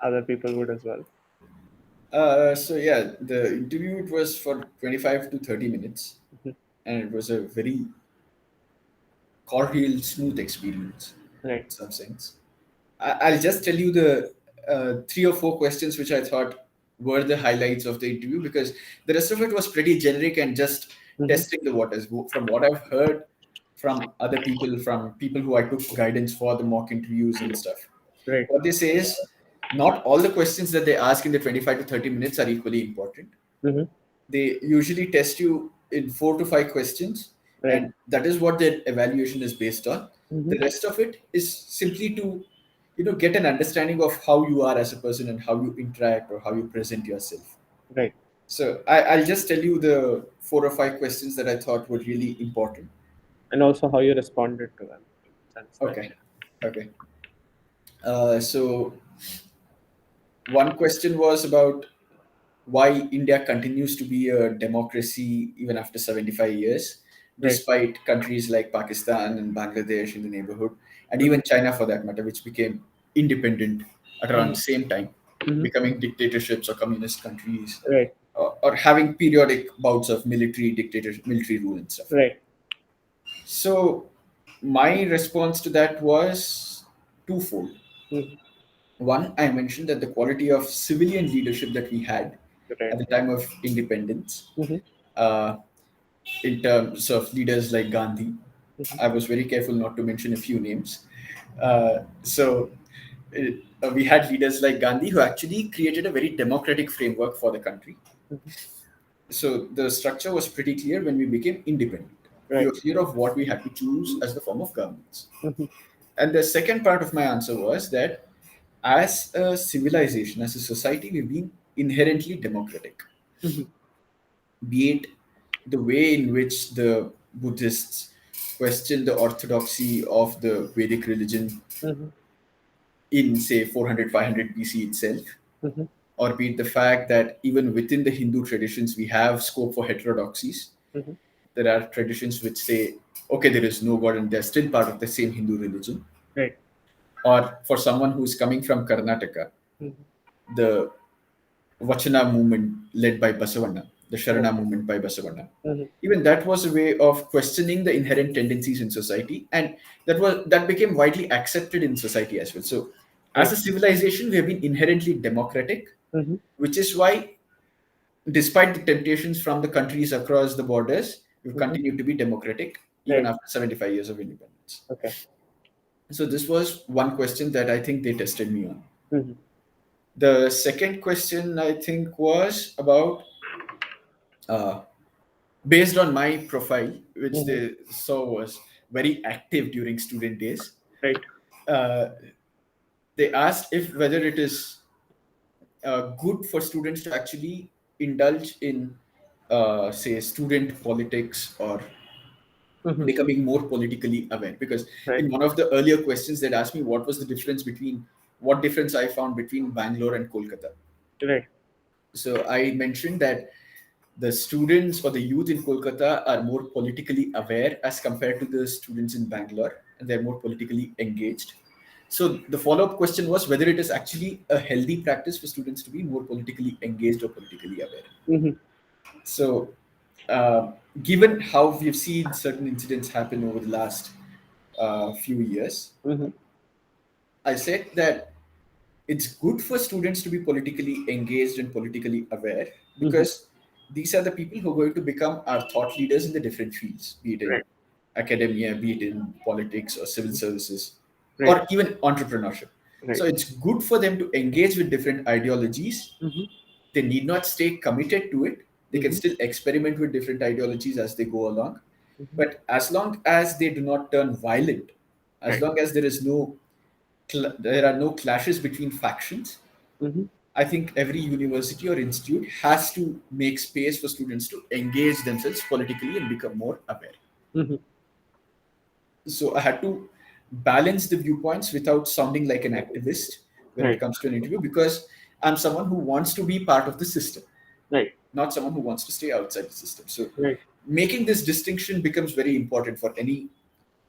other people would as well. So yeah, the interview it was for 25 to 30 minutes, Mhm. and it was a very cordial, smooth experience Right. in some sense. I'll just tell you the three or four questions which I thought were the highlights of the interview, because the rest of it was pretty generic and just Mm-hmm. testing the waters. From what I've heard from other people, from people who I took guidance for the mock interviews and stuff, Right. what they say is not all the questions that they ask in the 25 to 30 minutes are equally important. Mm-hmm. They usually test you in 4 to 5 questions, Right. and that is what their evaluation is based on. Mm-hmm. The rest of it is simply to get an understanding of how you are as a person and how you interact or how you present yourself. Right. So I'll just tell you the 4 or 5 questions that I thought were really important. And also how you responded to them. In the sense that, Okay. Okay. So one question was about why India continues to be a democracy even after 75 years, right. despite countries like Pakistan and Bangladesh in the neighborhood, and Mm-hmm. even China for that matter, which became independent at around the same time, Mm-hmm. becoming dictatorships or communist countries, Right. or having periodic bouts of military rule and stuff. Right. So my response to that was twofold. Mm-hmm. One, I mentioned that the quality of civilian leadership that we had Right. at the time of independence, Mm-hmm. uh, in terms of leaders like Gandhi, Mm-hmm. I was very careful not to mention a few names. We had leaders like Gandhi who actually created a very democratic framework for the country. Mm-hmm. So the structure was pretty clear when we became independent. We Right. were clear of what we had to choose as the form of governance. Mm-hmm. And the second part of my answer was that as a civilization, as a society, we've been inherently democratic, Mm-hmm. be it the way in which the Buddhists question the orthodoxy of the Vedic religion Mm-hmm. in, say, 400, 500 BC itself, Mm-hmm. or be it the fact that even within the Hindu traditions, we have scope for heterodoxies. Mm-hmm. There are traditions which say, okay, there is no God and they're still part of the same Hindu religion. Right. Or for someone who's coming from Karnataka, Mm-hmm. the Vachana movement led by Basavanna, the Right. Sharana movement by Basavanna. Mm-hmm. Even that was a way of questioning the inherent tendencies in society, and that became widely accepted in society as well. So, as Right. a civilization, we have been inherently democratic, Mm-hmm. which is why, despite the temptations from the countries across the borders, We've Mm-hmm. continued to be democratic even Right. after 75 years of independence. Okay. So this was one question that I think they tested me on. Mm-hmm. The second question I think was about uh, based on my profile, which Mm-hmm. they saw was very active during student days. Right. Uh, they asked if whether it is good for students to actually indulge in, say, student politics or Mm-hmm. becoming more politically aware. Because Right. in one of the earlier questions, they'd asked me what was the difference between what difference I found between Bangalore and Kolkata. Right. So I mentioned that the students or the youth in Kolkata are more politically aware as compared to the students in Bangalore, and they're more politically engaged. So the follow-up question was whether it is actually a healthy practice for students to be more politically engaged or politically aware. Mm-hmm. So, uh, given how we've seen certain incidents happen over the last few years, Mm-hmm. I said that it's good for students to be politically engaged and politically aware Mm-hmm. because these are the people who are going to become our thought leaders in the different fields, be it in Right. academia, be it in politics or civil services, Right. or even entrepreneurship. Right. So it's good for them to engage with different ideologies. Mm-hmm. They need not stay committed to it. They can Mm-hmm. still experiment with different ideologies as they go along. Mm-hmm. But as long as they do not turn violent, as Right. long as there are no clashes between factions, Mm-hmm. I think every university or institute has to make space for students to engage themselves politically and become more aware. Mm-hmm. So I had to balance the viewpoints without sounding like an activist when it Right. comes to an interview because I'm someone who wants to be part of the system, Right. not someone who wants to stay outside the system. So Right. making this distinction becomes very important for any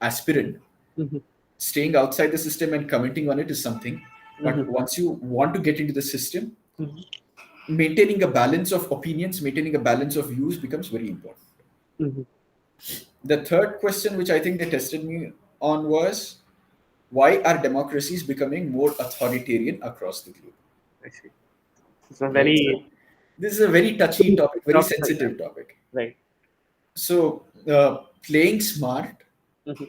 aspirant. Mm-hmm. Staying outside the system and commenting on it is something, Mm-hmm. but once you want to get into the system, Mm-hmm. maintaining a balance of opinions, maintaining a balance of views becomes very important. Mm-hmm. The third question, which I think they tested me on, was why are democracies becoming more authoritarian across the globe? I see. It's a Right. So very this is a very touchy topic, very tough subject. sensitive topic. Right. So playing smart, Mm-hmm.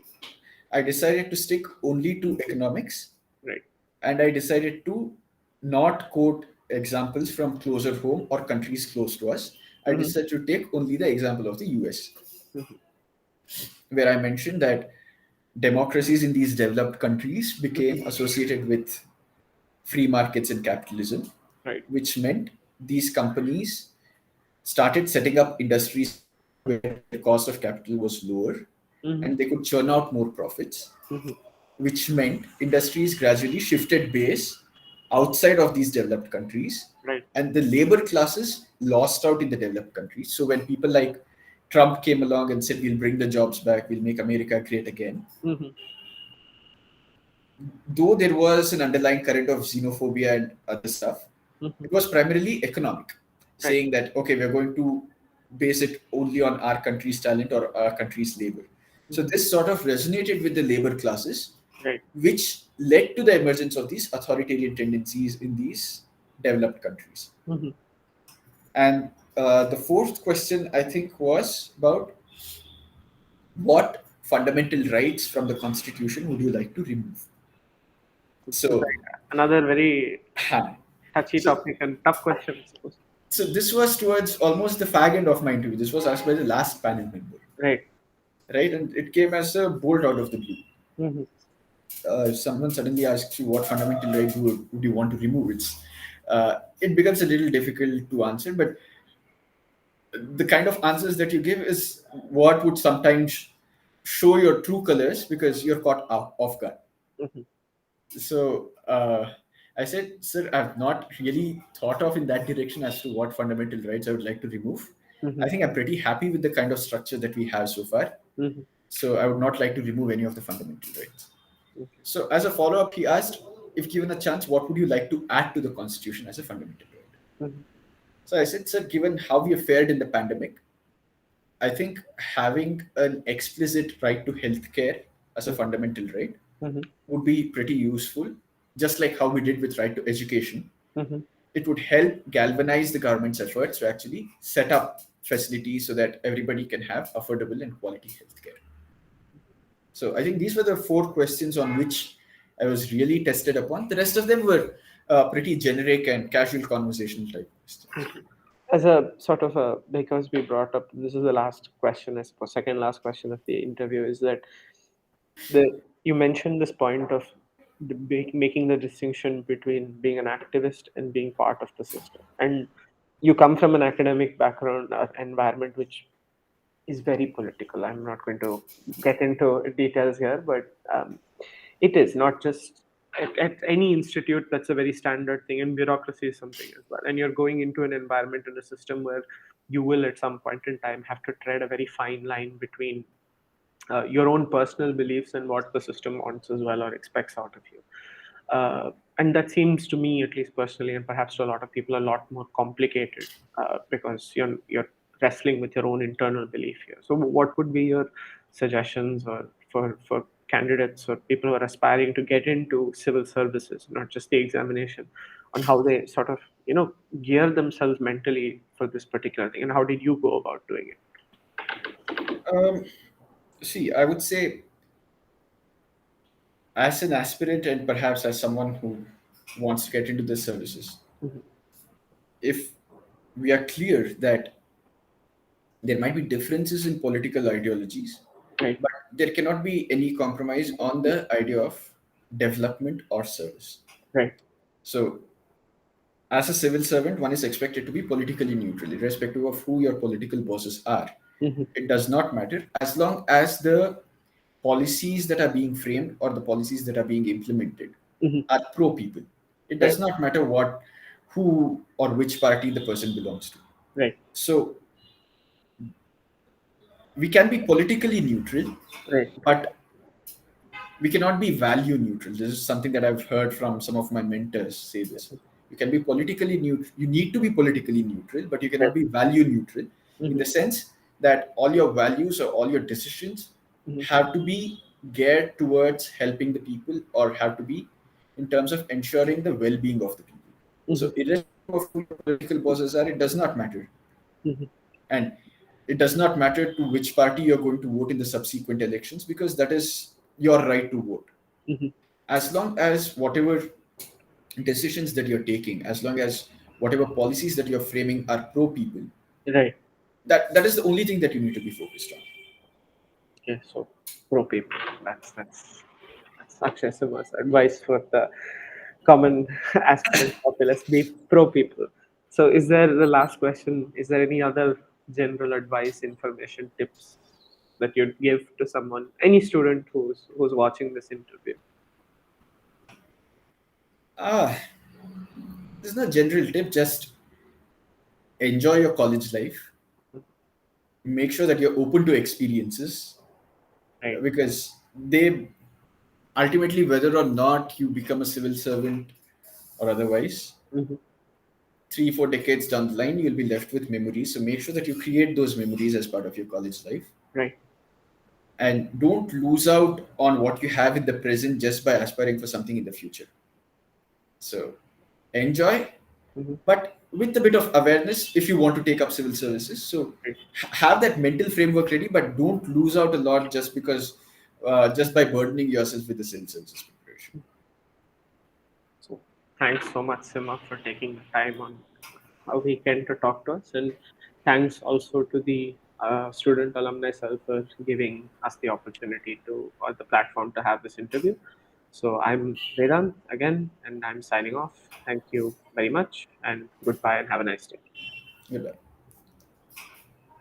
I decided to stick only to economics, Right. and I decided to not quote examples from closer home or countries close to us. I Mm-hmm. decided to take only the example of the US, Mm-hmm. where I mentioned that democracies in these developed countries became associated with free markets and capitalism, Right. which meant these companies started setting up industries in India where the cost of capital was lower Mm-hmm. and they could churn out more profits, Mm-hmm. which meant industries gradually shifted base outside of these developed countries Right. and the labor classes lost out in the developed countries. So when people like Trump came along and said, we'll bring the jobs back, we'll make America great again, Mm-hmm. though there was an underlying current of xenophobia and other stuff, Mm-hmm. it was primarily economic, Right. saying that, okay, we're going to base it only on our country's talent or our country's labor. So Mm-hmm. this sort of resonated with the labor classes, Right. which led to the emergence of these authoritarian tendencies in these developed countries. Mm-hmm. And the fourth question, I think, was about what fundamental rights from the constitution would you like to remove? So, Right. Another very huh. touchy so topic and tough question, I suppose. So this was towards almost the fag end of my interview. This was asked by the last panel member, Right. right? And it came as a bolt out of the blue. Mm-hmm. If someone suddenly asks you what fundamental right would you want to remove, it becomes a little difficult to answer. But the kind of answers that you give is what would sometimes show your true colors because you're caught off guard. Mm-hmm. So I said, sir, I've not really thought of in that direction as to what fundamental rights I would like to remove. Mm-hmm. I think I'm pretty happy with the kind of structure that we have so far. Mm-hmm. So I would not like to remove any of the fundamental rights. Okay. So as a follow-up, he asked, if given a chance, what would you like to add to the constitution as a fundamental right? Mm-hmm. So I said, sir, given how we have fared in the pandemic, I think having an explicit right to healthcare as a fundamental right Mm-hmm. would be pretty useful, just like how we did with right to education. Mm-hmm. It would help galvanize the government's efforts to actually set up facilities so that everybody can have affordable and quality healthcare. So I think these were the four questions on which I was really tested upon. The rest of them were pretty generic and casual conversational type questions. As a sort of a, because we brought up, this is the last question, I suppose, second last question of the interview, is that you mentioned this point of making the distinction between being an activist and being part of the system, and you come from an academic background environment which is very political. I'm not going to get into details here, but it is not just at any institute. That's a very standard thing, and bureaucracy is something as well. And you're going into an environment and a system where you will, at some point in time, have to tread a very fine line between your own personal beliefs and what the system wants as well or expects out of you. And that seems to me, at least personally, and perhaps to a lot of people, a lot more complicated because you're wrestling with your own internal belief here. So, what would be your suggestions or for candidates or people who are aspiring to get into civil services, not just the examination, on how they sort of gear themselves mentally for this particular thing, and how did you go about doing it? Um, See, I would say, as an aspirant and perhaps as someone who wants to get into the services, Mhm. if we are clear that there might be differences in political ideologies, Right, but there cannot be any compromise on the idea of development or service. right. So, as a civil servant, one is expected to be politically neutral, irrespective of who your political bosses are. Hmm. It does not matter as long as the policies that are being framed or the policies that are being implemented Hmm. are pro people. It does Right, not matter who or which party the person belongs to. right, So we can be politically neutral, right. but we cannot be value neutral. This is something that I've heard from some of my mentors say this. You can be politically neutral. You need to be politically neutral, but you cannot Right. be value neutral in Hmm. the sense that all your values or all your decisions Hmm. have to be geared towards helping the people or have to be in terms of ensuring the well-being of the people. Hmm. So irrespective of who your political bosses are, it does not matter. Hmm. And it does not matter to which party you're going to vote in the subsequent elections because that is your right to vote. Hmm. As long as whatever decisions that you're taking, as long as whatever policies that you're framing are pro people, Right. that is the only thing that you need to be focused on. Okay. So pro people. That's Akshay Simha's advice for the common aspirant populace. Be pro people. So is there the last question? Is there any other general advice, information, tips that you'd give to someone, any student who's watching this interview? Ah, there's no general tip, just enjoy your college life. Make sure that you're open to experiences Right. because they ultimately, whether or not you become a civil servant or otherwise, Hmm. 3 4 decades down the line you'll be left with memories, so make sure that you create those memories as part of your college life Right. and don't lose out on what you have in the present just by aspiring for something in the future. So enjoy, Hmm. but with a bit of awareness if you want to take up civil services. So Right. have that mental framework ready, but don't lose out a lot just because just by burdening yourself with the civil services preparation. So thanks so much, Sima, for taking the time on a weekend to talk to us, and thanks also to the student alumni cell for giving us the opportunity to or the platform to have this interview. So I'm Vedanth again, and I'm signing off. Thank you very much, and goodbye, and have a nice day. Goodbye.